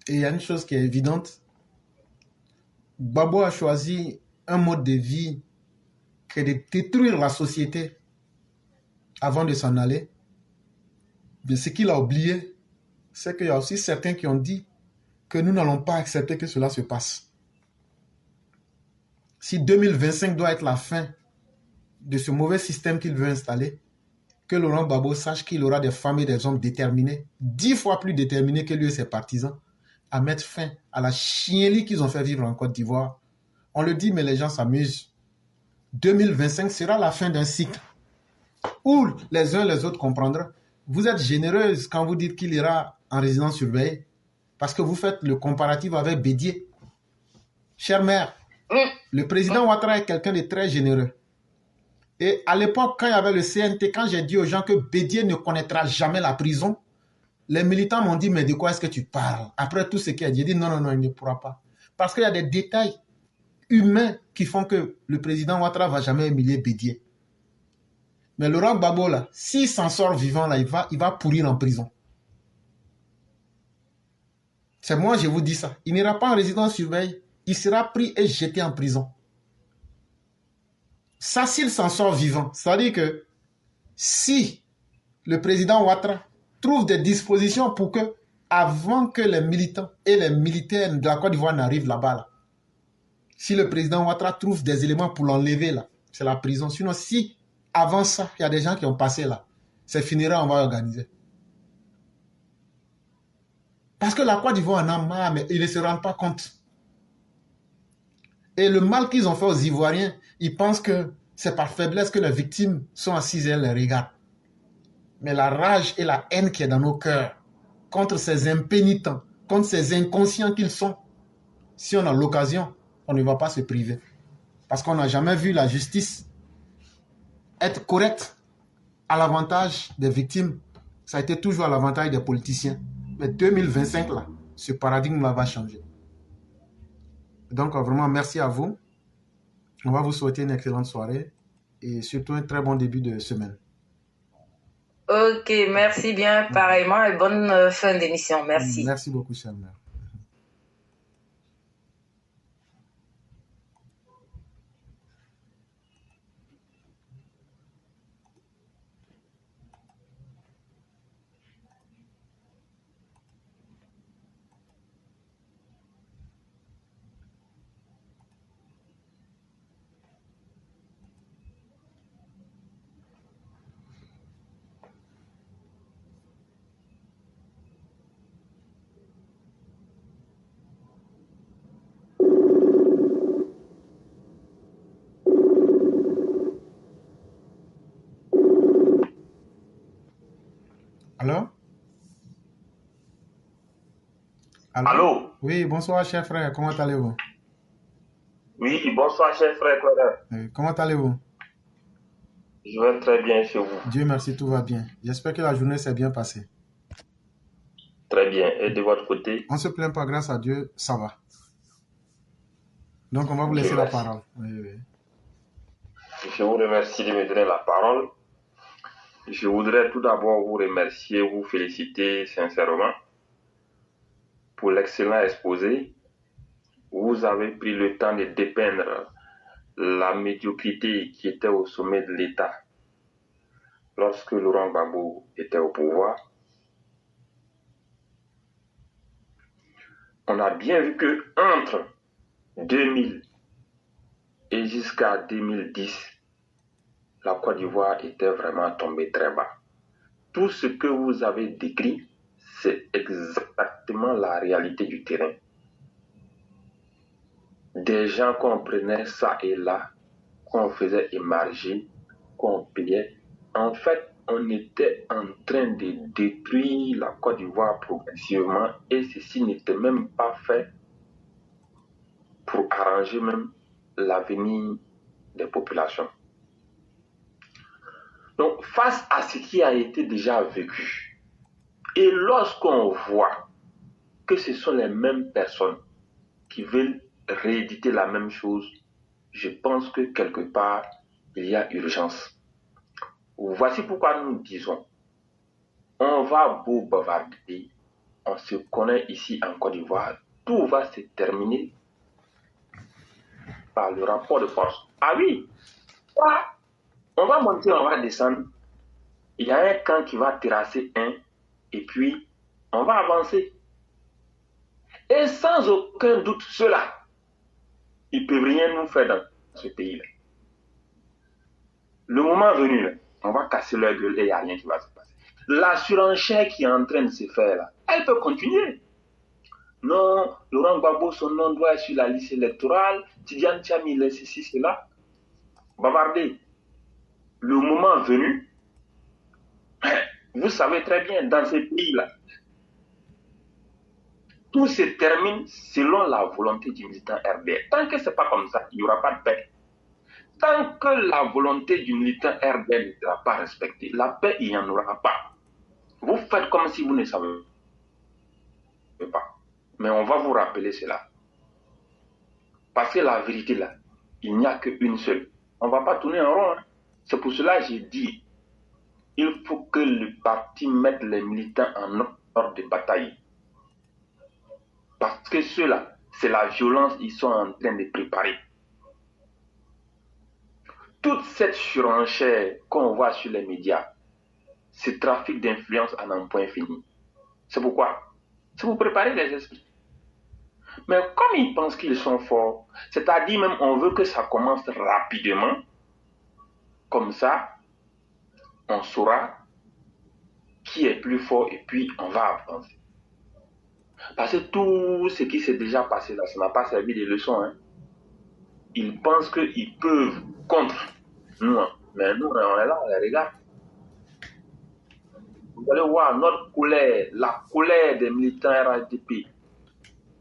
Et il y a une chose qui est évidente. Gbagbo a choisi un mode de vie qui est de détruire la société avant de s'en aller. Mais ce qu'il a oublié, c'est qu'il y a aussi certains qui ont dit que nous n'allons pas accepter que cela se passe. Si 2025 doit être la fin de ce mauvais système qu'il veut installer, que Laurent Gbagbo sache qu'il aura des femmes et des hommes déterminés, 10 fois plus déterminés que lui et ses partisans, à mettre fin à la chienlit qu'ils ont fait vivre en Côte d'Ivoire. On le dit, mais les gens s'amusent. 2025 sera la fin d'un cycle où les uns et les autres comprendront. Vous êtes généreuse quand vous dites qu'il ira en résidence surveillée parce que vous faites le comparatif avec Bédié. Chère mère, le président Ouattara est quelqu'un de très généreux. Et à l'époque, quand il y avait le CNT, quand j'ai dit aux gens que Bédié ne connaîtra jamais la prison, les militants m'ont dit, mais de quoi est-ce que tu parles? Après tout ce qu'il a dit, j'ai dit, non, il ne pourra pas. Parce qu'il y a des détails humains qui font que le président Ouattara ne va jamais humilier Bédié. Mais Laurent Gbagbo, là, s'il s'en sort vivant, là, il va pourrir en prison. C'est moi, je vous dis ça. Il n'ira pas en résidence surveillée. Il sera pris et jeté en prison. Ça, s'il s'en sort vivant, ça veut dire que si le président Ouattara trouve des dispositions pour que, avant que les militants et les militaires de la Côte d'Ivoire n'arrivent là-bas, là, si le président Ouattara trouve des éléments pour l'enlever, là, c'est la prison. Sinon, si avant ça, il y a des gens qui ont passé là, c'est finira, on va organiser. Parce que la Côte d'Ivoire en a marre, mais ils ne se rendent pas compte. Et le mal qu'ils ont fait aux Ivoiriens, ils pensent que c'est par faiblesse que les victimes sont assises et elles les regardent. Mais la rage et la haine qui est dans nos cœurs contre ces impénitents, contre ces inconscients qu'ils sont, si on a l'occasion, on ne va pas se priver. Parce qu'on n'a jamais vu la justice être correcte à l'avantage des victimes. Ça a été toujours à l'avantage des politiciens. Mais 2025, là, ce paradigme-là va changer. Donc, vraiment, merci à vous. On va vous souhaiter une excellente soirée et surtout un très bon début de semaine. Ok, merci bien, pareillement, et bonne fin d'émission. Merci. Merci beaucoup, chère mère. Allô? Allô? Oui, bonsoir, cher frère. Comment allez-vous? Oui, bonsoir, cher frère Claude. Comment allez-vous? Je vais très bien chez vous. Dieu merci, tout va bien. J'espère que la journée s'est bien passée. Très bien. Et de votre côté? On ne se plaint pas, grâce à Dieu, ça va. Donc, on va vous laisser la parole. Oui. Je vous remercie de me donner la parole. Je voudrais tout d'abord vous remercier, vous féliciter sincèrement pour l'excellent exposé. Vous avez pris le temps de dépeindre la médiocrité qui était au sommet de l'État lorsque Laurent Gbagbo était au pouvoir. On a bien vu que entre 2000 et jusqu'à 2010, la Côte d'Ivoire était vraiment tombée très bas. Tout ce que vous avez décrit, c'est exactement la réalité du terrain. Des gens qu'on prenait ça et là, qu'on faisait émarger, qu'on payait. En fait, on était en train de détruire la Côte d'Ivoire progressivement et ceci n'était même pas fait pour arranger même l'avenir des populations. Donc, face à ce qui a été déjà vécu, et lorsqu'on voit que ce sont les mêmes personnes qui veulent rééditer la même chose, je pense que quelque part, il y a urgence. Voici pourquoi nous disons, on va beau bavarder, on se connaît ici en Côte d'Ivoire, tout va se terminer par le rapport de force. Ah oui, on va monter, on va descendre, il y a un camp qui va terrasser un, et puis on va avancer. Et sans aucun doute, cela, ils ne peuvent rien nous faire dans ce pays-là. Le moment venu, là, on va casser leur gueule et il n'y a rien qui va se passer. La surenchère qui est en train de se faire, là, elle peut continuer. Non, Laurent Gbagbo, son nom doit être sur la liste électorale. Tidiane Thiam, il est ceci, cela. Bavarder. Le moment venu, vous savez très bien, dans ces pays-là, tout se termine selon la volonté du militant RDR. Tant que ce n'est pas comme ça, il n'y aura pas de paix. Tant que la volonté du militant RDR ne sera pas respectée, la paix, il n'y en aura pas. Vous faites comme si vous ne savez pas. Mais on va vous rappeler cela. Parce que la vérité, là, il n'y a qu'une seule. On ne va pas tourner en rond. Hein. C'est pour cela que j'ai dit, il faut que le parti mette les militants en ordre de bataille. Parce que ceux-là, c'est la violence qu'ils sont en train de préparer. Toute cette surenchère qu'on voit sur les médias, ce trafic d'influence en un point fini. C'est pourquoi? C'est pour préparer les esprits. Mais comme ils pensent qu'ils sont forts, c'est-à-dire même on veut que ça commence rapidement, comme ça, on saura qui est plus fort et puis on va avancer. Parce que tout ce qui s'est déjà passé là, ça n'a pas servi de leçon. Hein. Ils pensent qu'ils peuvent contre nous, hein. Mais nous, on est là, on les regarde. Vous allez voir notre colère, la colère des militants RHDP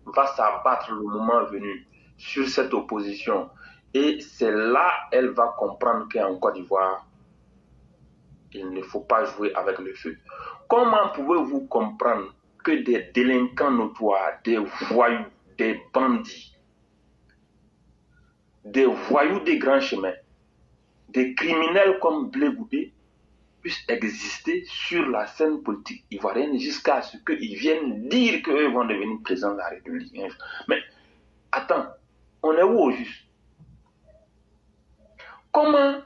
va s'abattre le moment venu sur cette opposition. Et c'est là qu'elle va comprendre qu'en Côte d'Ivoire, il ne faut pas jouer avec le feu. Comment pouvez-vous comprendre que des délinquants notoires, des voyous, des bandits, des voyous des grands chemins, des criminels comme Blé Goudé puissent exister sur la scène politique ivoirienne jusqu'à ce qu'ils viennent dire qu'eux vont devenir présidents de la République. Mais attends, on est où au juste? Comment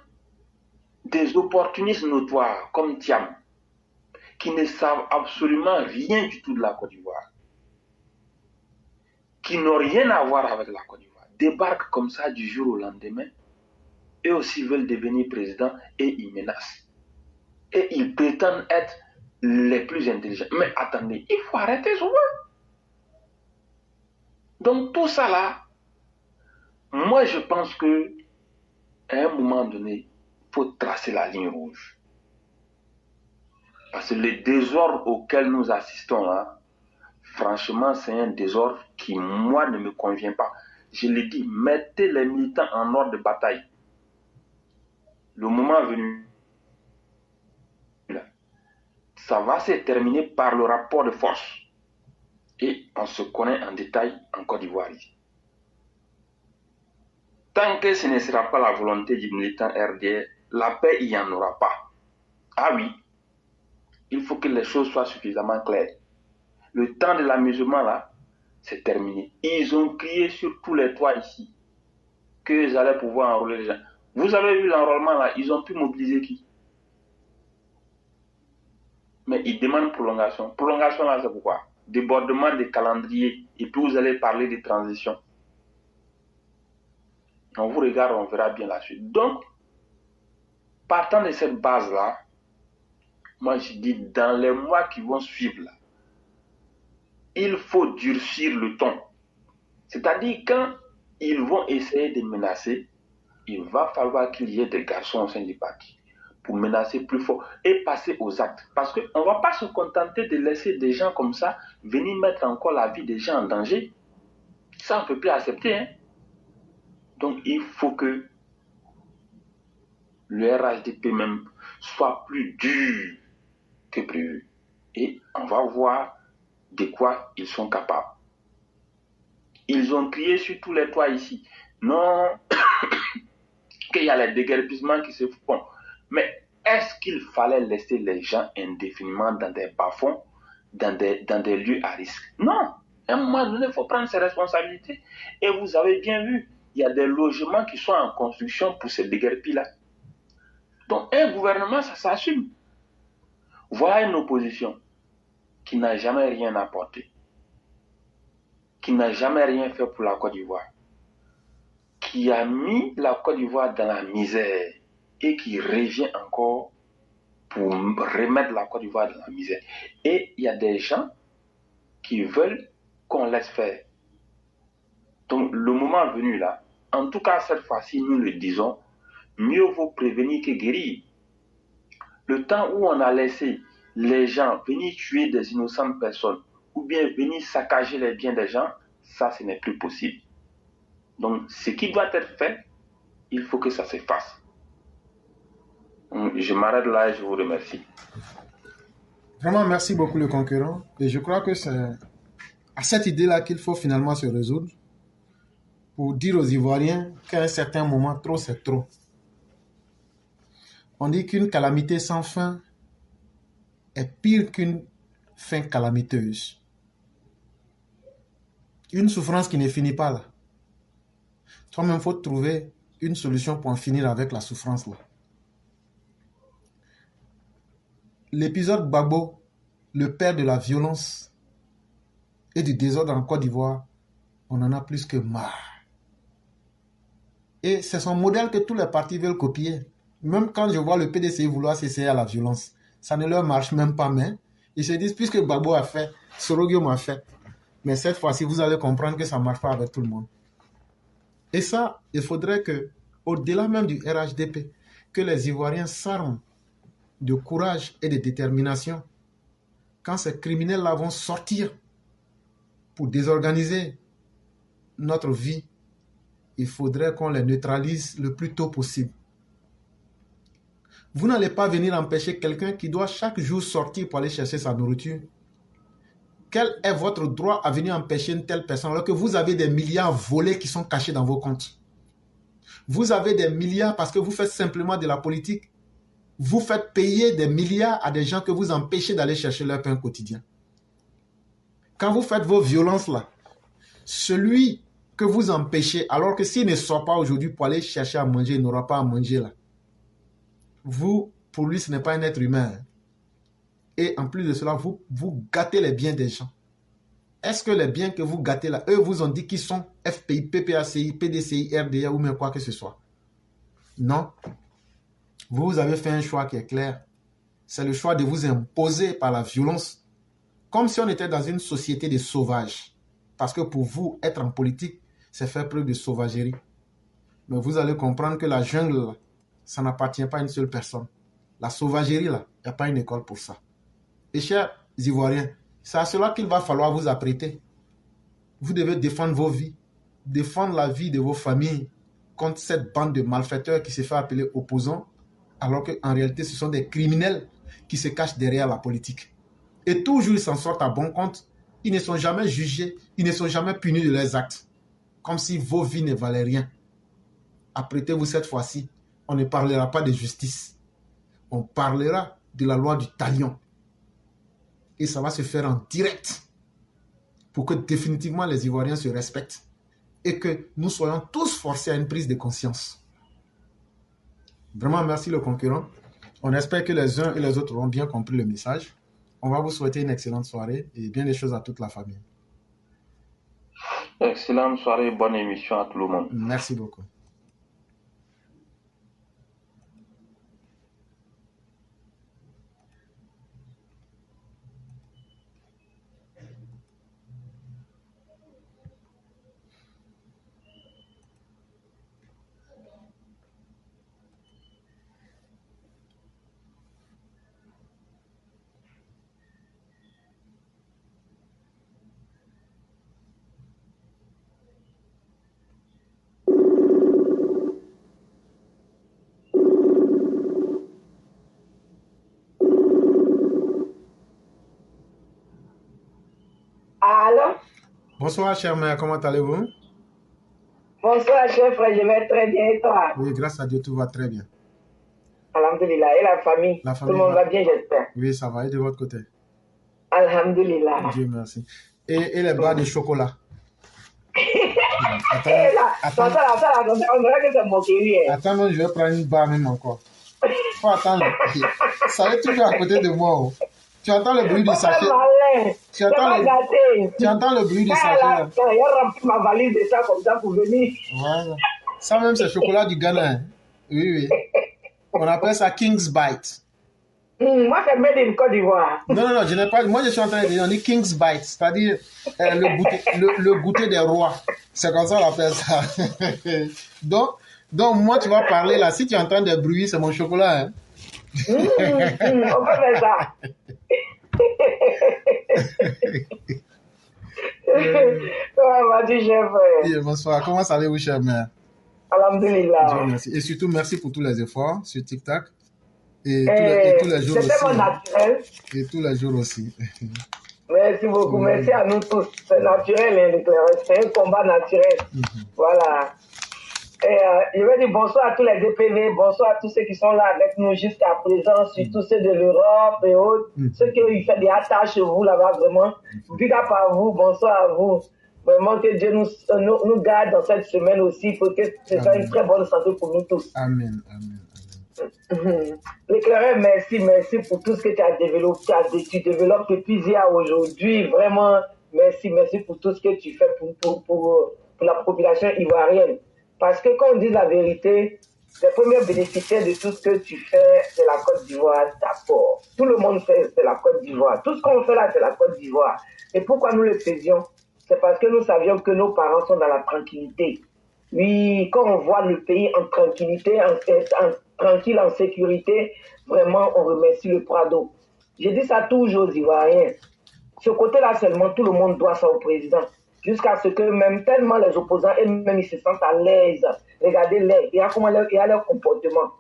des opportunistes notoires comme Thiam, qui ne savent absolument rien du tout de la Côte d'Ivoire, qui n'ont rien à voir avec la Côte d'Ivoire, débarquent comme ça du jour au lendemain, eux aussi veulent devenir présidents et ils menacent. Et ils prétendent être les plus intelligents. Mais attendez, il faut arrêter souvent. Donc tout ça là, moi je pense que à un moment donné, il faut tracer la ligne rouge. Parce que le désordre auquel nous assistons là, franchement, c'est un désordre qui, moi, ne me convient pas. Je l'ai dit, mettez les militants en ordre de bataille. Le moment venu, ça va se terminer par le rapport de force. Et on se connaît en détail en Côte d'Ivoire ici. Tant que ce ne sera pas la volonté du militant RDR, la paix, il n'y en aura pas. Ah oui, il faut que les choses soient suffisamment claires. Le temps de l'amusement, là, c'est terminé. Ils ont crié sur tous les toits ici qu'ils allaient pouvoir enrôler les gens. Vous avez vu l'enrôlement, là, ils ont pu mobiliser qui? Mais ils demandent prolongation. Prolongation, là, c'est pourquoi? Débordement des calendriers. Et puis vous allez parler de transition. On vous regarde, on verra bien la suite. Donc, partant de cette base-là, moi je dis dans les mois qui vont suivre, là, il faut durcir le ton. C'est-à-dire, quand ils vont essayer de menacer, il va falloir qu'il y ait des garçons au sein du parti pour menacer plus fort et passer aux actes. Parce qu'on ne va pas se contenter de laisser des gens comme ça venir mettre encore la vie des gens en danger. Ça, on ne peut plus accepter. Hein? Donc, il faut que le RHDP même soit plus dur que prévu. Et on va voir de quoi ils sont capables. Ils ont crié sur tous les toits ici. Non, qu'il y a les déguerpissements qui se font. Mais est-ce qu'il fallait laisser les gens indéfiniment dans des bas-fonds, dans des lieux à risque? Non. À un moment donné, il faut prendre ses responsabilités. Et vous avez bien vu, il y a des logements qui sont en construction pour ces déguerpis-là. Donc, un gouvernement, ça s'assume. Voilà une opposition qui n'a jamais rien apporté, qui n'a jamais rien fait pour la Côte d'Ivoire, qui a mis la Côte d'Ivoire dans la misère et qui revient encore pour remettre la Côte d'Ivoire dans la misère. Et il y a des gens qui veulent qu'on laisse faire. Donc le moment venu là, en tout cas cette fois-ci, nous le disons, mieux vaut prévenir que guérir. Le temps où on a laissé les gens venir tuer des innocentes personnes ou bien venir saccager les biens des gens, ça, ce n'est plus possible. Donc ce qui doit être fait, il faut que ça se fasse. Je m'arrête là et je vous remercie. Vraiment, merci beaucoup le concurrent. Et je crois que c'est à cette idée-là qu'il faut finalement se résoudre pour dire aux Ivoiriens qu'à un certain moment, trop c'est trop. On dit qu'une calamité sans fin est pire qu'une fin calamiteuse. Une souffrance qui ne finit pas là. Toi-même, il faut trouver une solution pour en finir avec la souffrance là. L'épisode Gbagbo, le père de la violence et du désordre en Côte d'Ivoire, on en a plus que marre. Et c'est son modèle que tous les partis veulent copier. Même quand je vois le PDCI vouloir s'essayer à la violence, ça ne leur marche même pas, mais ils se disent, puisque Gbagbo a fait, Sorogio m'a fait. Mais cette fois-ci, vous allez comprendre que ça ne marche pas avec tout le monde. Et ça, il faudrait que, au-delà même du RHDP, que les Ivoiriens s'arment de courage et de détermination. Quand ces criminels-là vont sortir pour désorganiser notre vie, il faudrait qu'on les neutralise le plus tôt possible. Vous n'allez pas venir empêcher quelqu'un qui doit chaque jour sortir pour aller chercher sa nourriture. Quel est votre droit à venir empêcher une telle personne alors que vous avez des milliards volés qui sont cachés dans vos comptes? Vous avez des milliards parce que vous faites simplement de la politique. Vous faites payer des milliards à des gens que vous empêchez d'aller chercher leur pain quotidien. Quand vous faites vos violences là, celui que vous empêchez, alors que s'il ne sort pas aujourd'hui pour aller chercher à manger, il n'aura pas à manger là. Vous, pour lui, ce n'est pas un être humain. Et en plus de cela, vous gâtez les biens des gens. Est-ce que les biens que vous gâtez là, eux vous ont dit qu'ils sont FPI, PPACI, PDCI, RDA ou même quoi que ce soit? Non. Vous avez fait un choix qui est clair. C'est le choix de vous imposer par la violence. Comme si on était dans une société de sauvages. Parce que pour vous, être en politique, c'est faire preuve de sauvagerie. Mais vous allez comprendre que la jungle, là, ça n'appartient pas à une seule personne. La sauvagerie, là, il n'y a pas une école pour ça. Et chers Ivoiriens, c'est à cela qu'il va falloir vous apprêter. Vous devez défendre vos vies, défendre la vie de vos familles contre cette bande de malfaiteurs qui se fait appeler opposants, alors qu'en réalité, ce sont des criminels qui se cachent derrière la politique. Et toujours, ils s'en sortent à bon compte. Ils ne sont jamais jugés, ils ne sont jamais punis de leurs actes. Comme si vos vies ne valaient rien. Apprêtez-vous cette fois-ci. On ne parlera pas de justice. On parlera de la loi du talion. Et ça va se faire en direct pour que définitivement les Ivoiriens se respectent et que nous soyons tous forcés à une prise de conscience. Vraiment, merci le concurrent. On espère que les uns et les autres auront bien compris le message. On va vous souhaiter une excellente soirée et bien des choses à toute la famille. Excellente soirée, bonne émission à tout le monde. Merci beaucoup. Bonsoir, chère mère, comment allez-vous? Bonsoir, cher frère, je vais très bien et toi? Oui, grâce à Dieu, tout va très bien. Alhamdulillah. Et la famille? Tout le monde va bien, j'espère. Oui, ça va. Et de votre côté? Alhamdulillah. Dieu merci. Et les barres de chocolat? Attends, on dirait que c'est moquerie. Attends, non, je vais prendre une barre même encore. Faut attendre. Ça est toujours à côté de moi. Oh. Tu entends le bruit du sachet? Tu entends le bruit du sachet? Il a rempli ma valise de ça comme ça pour venir. Voilà. Ça même, c'est chocolat du Ghana. Hein. Oui, oui. On appelle ça King's Bite. Moi, c'est made in Côte d'Ivoire. Non, je n'ai pas. Moi, je suis en train de dire, on dit King's Bite, c'est-à-dire le goûter des rois. C'est comme ça qu'on appelle ça. donc, moi, tu vas parler là. Si tu entends des bruits, c'est mon chocolat. Hein. On peut faire ça. Vas-y, chef. Oui, bonsoir. Comment allez-vous, chère mère? Alhamdulillah. Dieu merci. Et surtout, merci pour tous les efforts sur TikTok. Et tous les jours aussi. C'est tellement naturel. Et tous les jours aussi. Merci beaucoup. Merci à nous tous. C'est naturel, hein, l'éclairage. C'est un combat naturel. Voilà. Et je vais dire bonsoir à tous les DPV, bonsoir à tous ceux qui sont là avec nous jusqu'à présent, surtout ceux de l'Europe et autres, ceux qui ont fait des attaches chez vous là-bas, vraiment. Big up à vous, bonsoir à vous. Vraiment que Dieu nous garde dans cette semaine aussi pour que ce soit une très bonne santé pour nous tous. Amen, amen. L'éclaireur, merci pour tout ce que tu as développé, tu développes depuis hier aujourd'hui. Vraiment, merci pour tout ce que tu fais pour la population ivoirienne. Parce que quand on dit la vérité, les premiers bénéficiaires de tout ce que tu fais, c'est la Côte d'Ivoire d'abord. Tout le monde fait, c'est la Côte d'Ivoire. Tout ce qu'on fait là, c'est la Côte d'Ivoire. Et pourquoi nous le faisions? C'est parce que nous savions que nos parents sont dans la tranquillité. Oui, quand on voit le pays en tranquillité, tranquille, en sécurité, vraiment, on remercie le Prado. Je dis ça toujours aux Ivoiriens. Ce côté-là seulement, tout le monde doit ça au président. Jusqu'à ce que même tellement les opposants eux-mêmes ils se sentent à l'aise. Regardez-les, il y a leur comportement.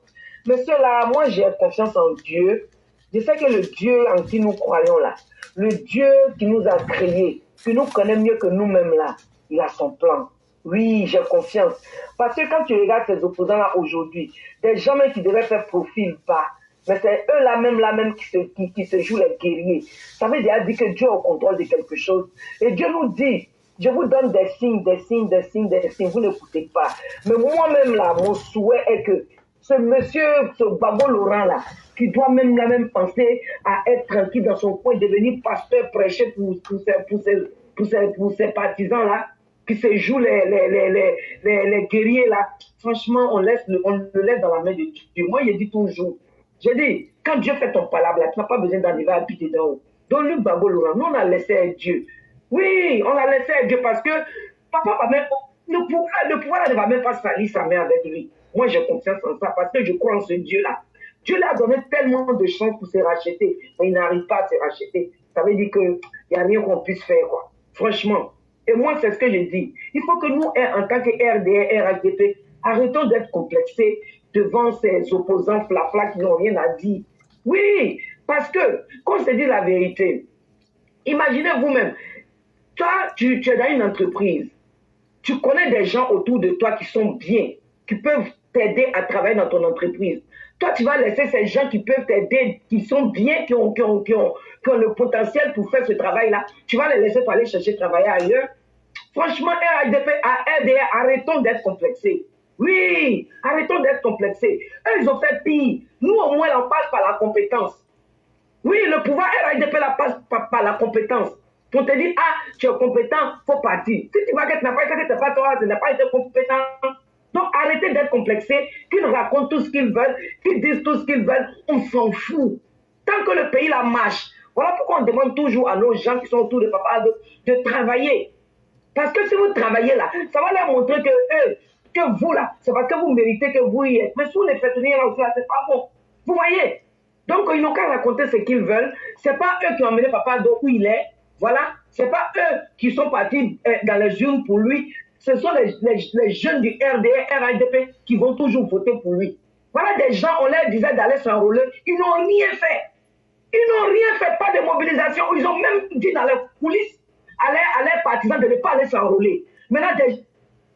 Monsieur là, moi j'ai confiance en Dieu. Je sais que le Dieu en qui nous croyons là, le Dieu qui nous a créés, qui nous connaît mieux que nous-mêmes là, il a son plan. Oui, j'ai confiance. Parce que quand tu regardes ces opposants là aujourd'hui, des gens même qui devaient faire profil bas, mais c'est eux là même qui se jouent les guerriers. Ça veut dire que Dieu est au contrôle de quelque chose. Et Dieu nous dit, je vous donne des signes, vous n'écoutez pas. Mais moi-même là, mon souhait est que ce monsieur, ce Babo Laurent là, qui doit même penser à être tranquille dans son coin, devenir pasteur, prêcher pour ses partisans là, qui se jouent les guerriers là, franchement, on le laisse dans la main de Dieu. Moi, je dis toujours, quand Dieu fait ton palabre là, tu n'as pas besoin d'arriver à habiter d'en haut. Donc, le Babo Laurent, nous on a laissé à Dieu. Oui, on l'a laissé à Dieu parce que papa va même, le pouvoir ne va même pas salir sa mère avec lui. Moi, j'ai confiance en ça parce que je crois en ce Dieu-là. Dieu lui a donné tellement de chances pour se racheter, mais il n'arrive pas à se racheter. Ça veut dire qu'il n'y a rien qu'on puisse faire, quoi. Franchement. Et moi, c'est ce que je dis. Il faut que nous, en tant que RDR, RHDP, arrêtons d'être complexés devant ces opposants flafla qui n'ont rien à dire. Oui, parce que, quand on se dit la vérité, imaginez vous-même, toi, tu es dans une entreprise, tu connais des gens autour de toi qui sont bien, qui peuvent t'aider à travailler dans ton entreprise. Toi, tu vas laisser ces gens qui peuvent t'aider, qui sont bien, qui ont le potentiel pour faire ce travail-là. Tu vas les laisser pour aller chercher travailler ailleurs. Franchement, RHDP, RDR, arrêtons d'être complexés. Oui, arrêtons d'être complexés. Eux, ils ont fait pire. Nous, au moins, on passe par la compétence. Oui, le pouvoir RHDP passe par la compétence. Pour te dire, tu es compétent, il faut partir. Si tu vois que tu n'as pas été, que tu n'es pas toi, tu n'as pas été compétent. Donc arrêtez d'être complexés, qu'ils racontent tout ce qu'ils veulent, qu'ils disent tout ce qu'ils veulent, on s'en fout. Tant que le pays la marche, voilà pourquoi on demande toujours à nos gens qui sont autour de papa de travailler. Parce que si vous travaillez là, ça va leur montrer que vous là, c'est parce que vous méritez que vous y êtes. Mais si vous les faites venir là aussi, c'est pas bon. Vous voyez? Donc ils n'ont qu'à raconter ce qu'ils veulent. C'est pas eux qui ont amené papa où il est. Voilà, c'est pas eux qui sont partis dans les urnes pour lui. Ce sont les jeunes du RDR, RHDP qui vont toujours voter pour lui. Voilà des gens, on leur disait d'aller s'enrôler. Ils n'ont rien fait. Ils n'ont rien fait, pas de mobilisation. Ils ont même dit dans les coulisses à leurs partisans de ne pas aller s'enrôler. Maintenant, des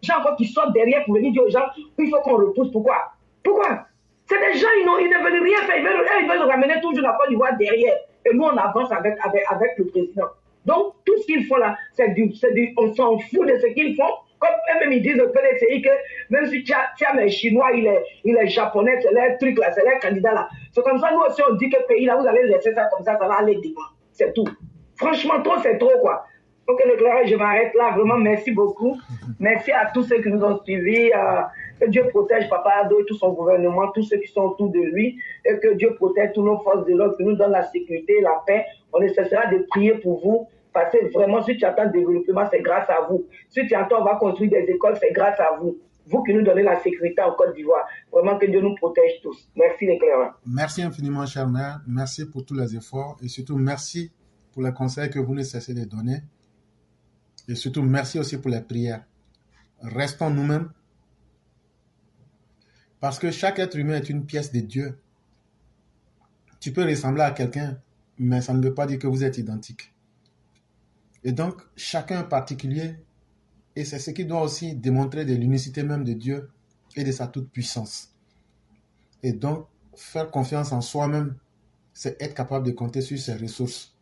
gens encore qui sortent derrière pour venir dire aux gens, il faut qu'on repousse. Pourquoi? C'est des gens, ils ne veulent rien faire. Ils veulent ramener toujours la Côte d'Ivoire derrière. Et nous, on avance avec le président. Donc, tout ce qu'ils font là, on s'en fout de ce qu'ils font. Comme eux-mêmes, ils disent au PDCI que même si Thiam est chinois, il est japonais, c'est leur truc là, c'est leur candidat là. C'est comme ça, nous aussi, on dit que le pays là, vous allez laisser ça comme ça va aller devant. C'est tout. Franchement, trop, c'est trop, quoi. Ok, l'éclairage, je m'arrête là. Vraiment, merci beaucoup. Merci à tous ceux qui nous ont suivis. Que Dieu protège Papa Ado et tout son gouvernement, tous ceux qui sont autour de lui. Et que Dieu protège toutes nos forces de l'ordre, qui nous donne la sécurité, la paix. On ne cessera de prier pour vous. Parce que vraiment, si tu attends le développement, c'est grâce à vous. Si tu attends, on va construire des écoles, c'est grâce à vous. Vous qui nous donnez la sécurité en Côte d'Ivoire. Vraiment que Dieu nous protège tous. Merci, l'éclaireur. Merci infiniment, cher maire. Merci pour tous les efforts. Et surtout, merci pour les conseils que vous ne cessez de donner. Et surtout, merci aussi pour les prières. Restons nous-mêmes. Parce que chaque être humain est une pièce de Dieu. Tu peux ressembler à quelqu'un, mais ça ne veut pas dire que vous êtes identique. Et donc, chacun est particulier. Et c'est ce qui doit aussi démontrer de l'unicité même de Dieu et de sa toute-puissance. Et donc, faire confiance en soi-même, c'est être capable de compter sur ses ressources.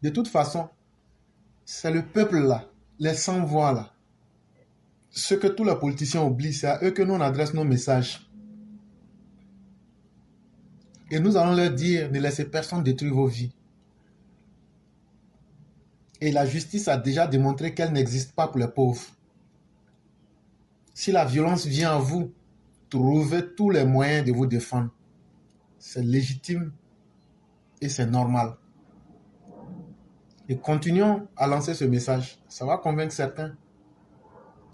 De toute façon, c'est le peuple là, les sans-voix là. Ce que tous les politiciens oublient, c'est à eux que nous on adresse nos messages. Et nous allons leur dire, ne laissez personne détruire vos vies. Et la justice a déjà démontré qu'elle n'existe pas pour les pauvres. Si la violence vient à vous, trouvez tous les moyens de vous défendre. C'est légitime et c'est normal. Et continuons à lancer ce message. Ça va convaincre certains.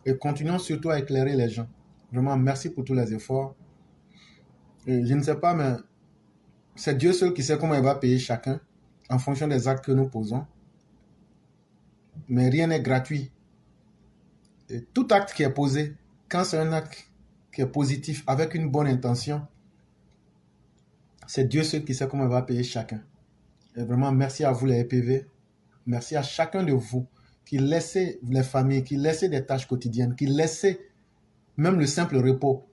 Et continuons surtout à éclairer les gens. Vraiment, merci pour tous les efforts. Et je ne sais pas, mais c'est Dieu seul qui sait comment il va payer chacun en fonction des actes que nous posons. Mais rien n'est gratuit. Et tout acte qui est posé, quand c'est un acte qui est positif, avec une bonne intention, c'est Dieu seul qui sait comment il va payer chacun. Et vraiment, merci à vous les EPV. Merci à chacun de vous qui laissez les familles, qui laissez des tâches quotidiennes, qui laissez même le simple repos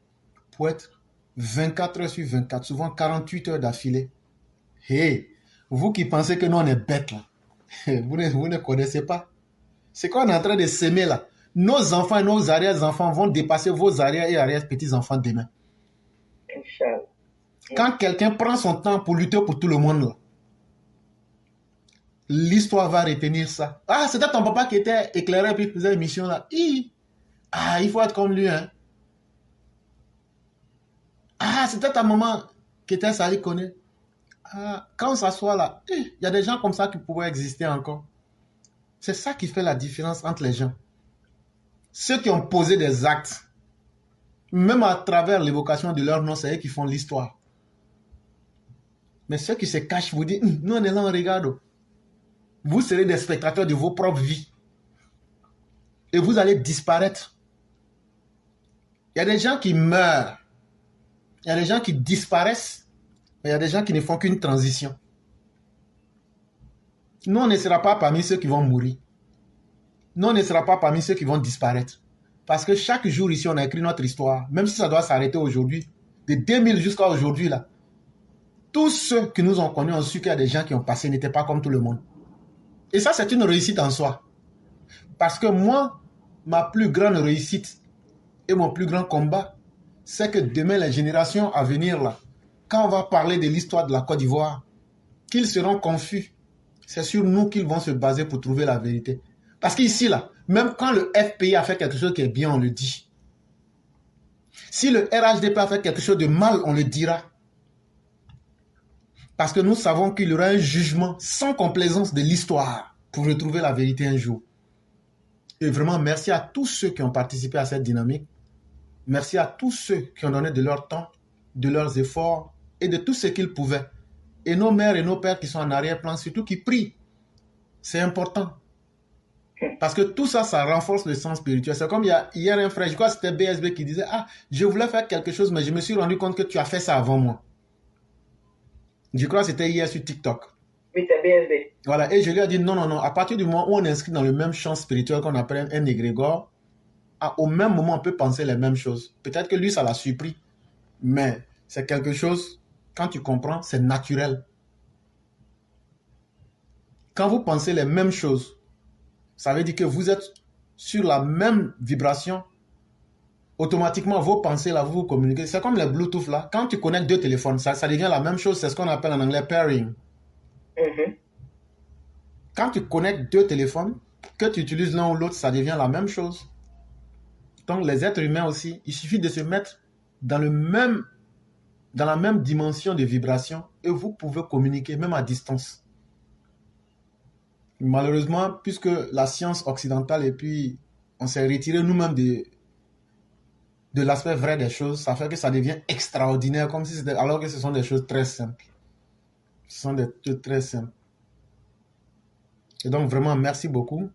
pour être 24 heures sur 24, souvent 48 heures d'affilée. Hey, vous qui pensez que nous on est bêtes là, vous ne connaissez pas. C'est qu'on est en train de s'aimer là. Nos enfants et nos arrière-enfants vont dépasser vos arrière- et arrière-petits-enfants demain. Quand quelqu'un prend son temps pour lutter pour tout le monde là, l'histoire va retenir ça. Ah, c'était ton papa qui était éclairé puis faisait l'émission là. Ah, il faut être comme lui, hein. Ah, c'était ta maman qui était Sali Koné. Ah, quand on s'assoit là, il y a des gens comme ça qui pourraient exister encore. C'est ça qui fait la différence entre les gens. Ceux qui ont posé des actes, même à travers l'évocation de leur nom, c'est eux qui font l'histoire. Mais ceux qui se cachent vous disent, nous on est là, on regarde. Vous serez des spectateurs de vos propres vies. Et vous allez disparaître. Il y a des gens qui meurent. Il y a des gens qui disparaissent. Mais il y a des gens qui ne font qu'une transition. Nous, on ne sera pas parmi ceux qui vont mourir. Nous, on ne sera pas parmi ceux qui vont disparaître. Parce que chaque jour ici, on a écrit notre histoire. Même si ça doit s'arrêter aujourd'hui. De 2000 jusqu'à aujourd'hui, là. Tous ceux qui nous ont connus ont su qu'il y a des gens qui ont passé, n'étaient pas comme tout le monde. Et ça, c'est une réussite en soi. Parce que moi, ma plus grande réussite et mon plus grand combat, c'est que demain, les générations à venir, là, quand on va parler de l'histoire de la Côte d'Ivoire, qu'ils seront confus. C'est sur nous qu'ils vont se baser pour trouver la vérité. Parce qu'ici, là, même quand le FPI a fait quelque chose qui est bien, on le dit. Si le RHDP a fait quelque chose de mal, on le dira. Parce que nous savons qu'il y aura un jugement sans complaisance de l'histoire pour retrouver la vérité un jour. Et vraiment, merci à tous ceux qui ont participé à cette dynamique. Merci à tous ceux qui ont donné de leur temps, de leurs efforts et de tout ce qu'ils pouvaient. Et nos mères et nos pères qui sont en arrière-plan, surtout qui prient. C'est important. Parce que tout ça, ça renforce le sens spirituel. C'est comme hier un frère, je crois que c'était BSB qui disait, ah, je voulais faire quelque chose, mais je me suis rendu compte que tu as fait ça avant moi. Je crois que c'était hier sur TikTok. Oui, c'est BSB. Voilà, et je lui ai dit, non, non, non, à partir du moment où on est inscrit dans le même champ spirituel qu'on appelle un égrégore, au même moment, on peut penser les mêmes choses. Peut-être que lui, ça l'a surpris, mais c'est quelque chose, quand tu comprends, c'est naturel. Quand vous pensez les mêmes choses, ça veut dire que vous êtes sur la même vibration. Automatiquement, vos pensées, là, vous communiquez. C'est comme les Bluetooth, là. Quand tu connectes deux téléphones, ça devient la même chose. C'est ce qu'on appelle en anglais pairing. Quand tu connectes deux téléphones, que tu utilises l'un ou l'autre, ça devient la même chose. Donc, les êtres humains aussi, il suffit de se mettre dans la même dimension de vibration et vous pouvez communiquer, même à distance. Malheureusement, puisque la science occidentale et puis on s'est retiré nous-mêmes de l'aspect vrai des choses, ça fait que ça devient extraordinaire, comme si c'était, alors que ce sont des choses très simples. Ce sont des choses très simples. Et donc, vraiment, merci beaucoup.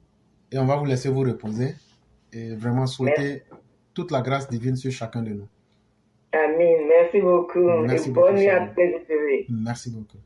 Et on va vous laisser vous reposer. Et vraiment souhaiter toute la grâce divine sur chacun de nous. Amen. Merci beaucoup. Merci et beaucoup, bonne nuit à chérie. tous les. Merci beaucoup.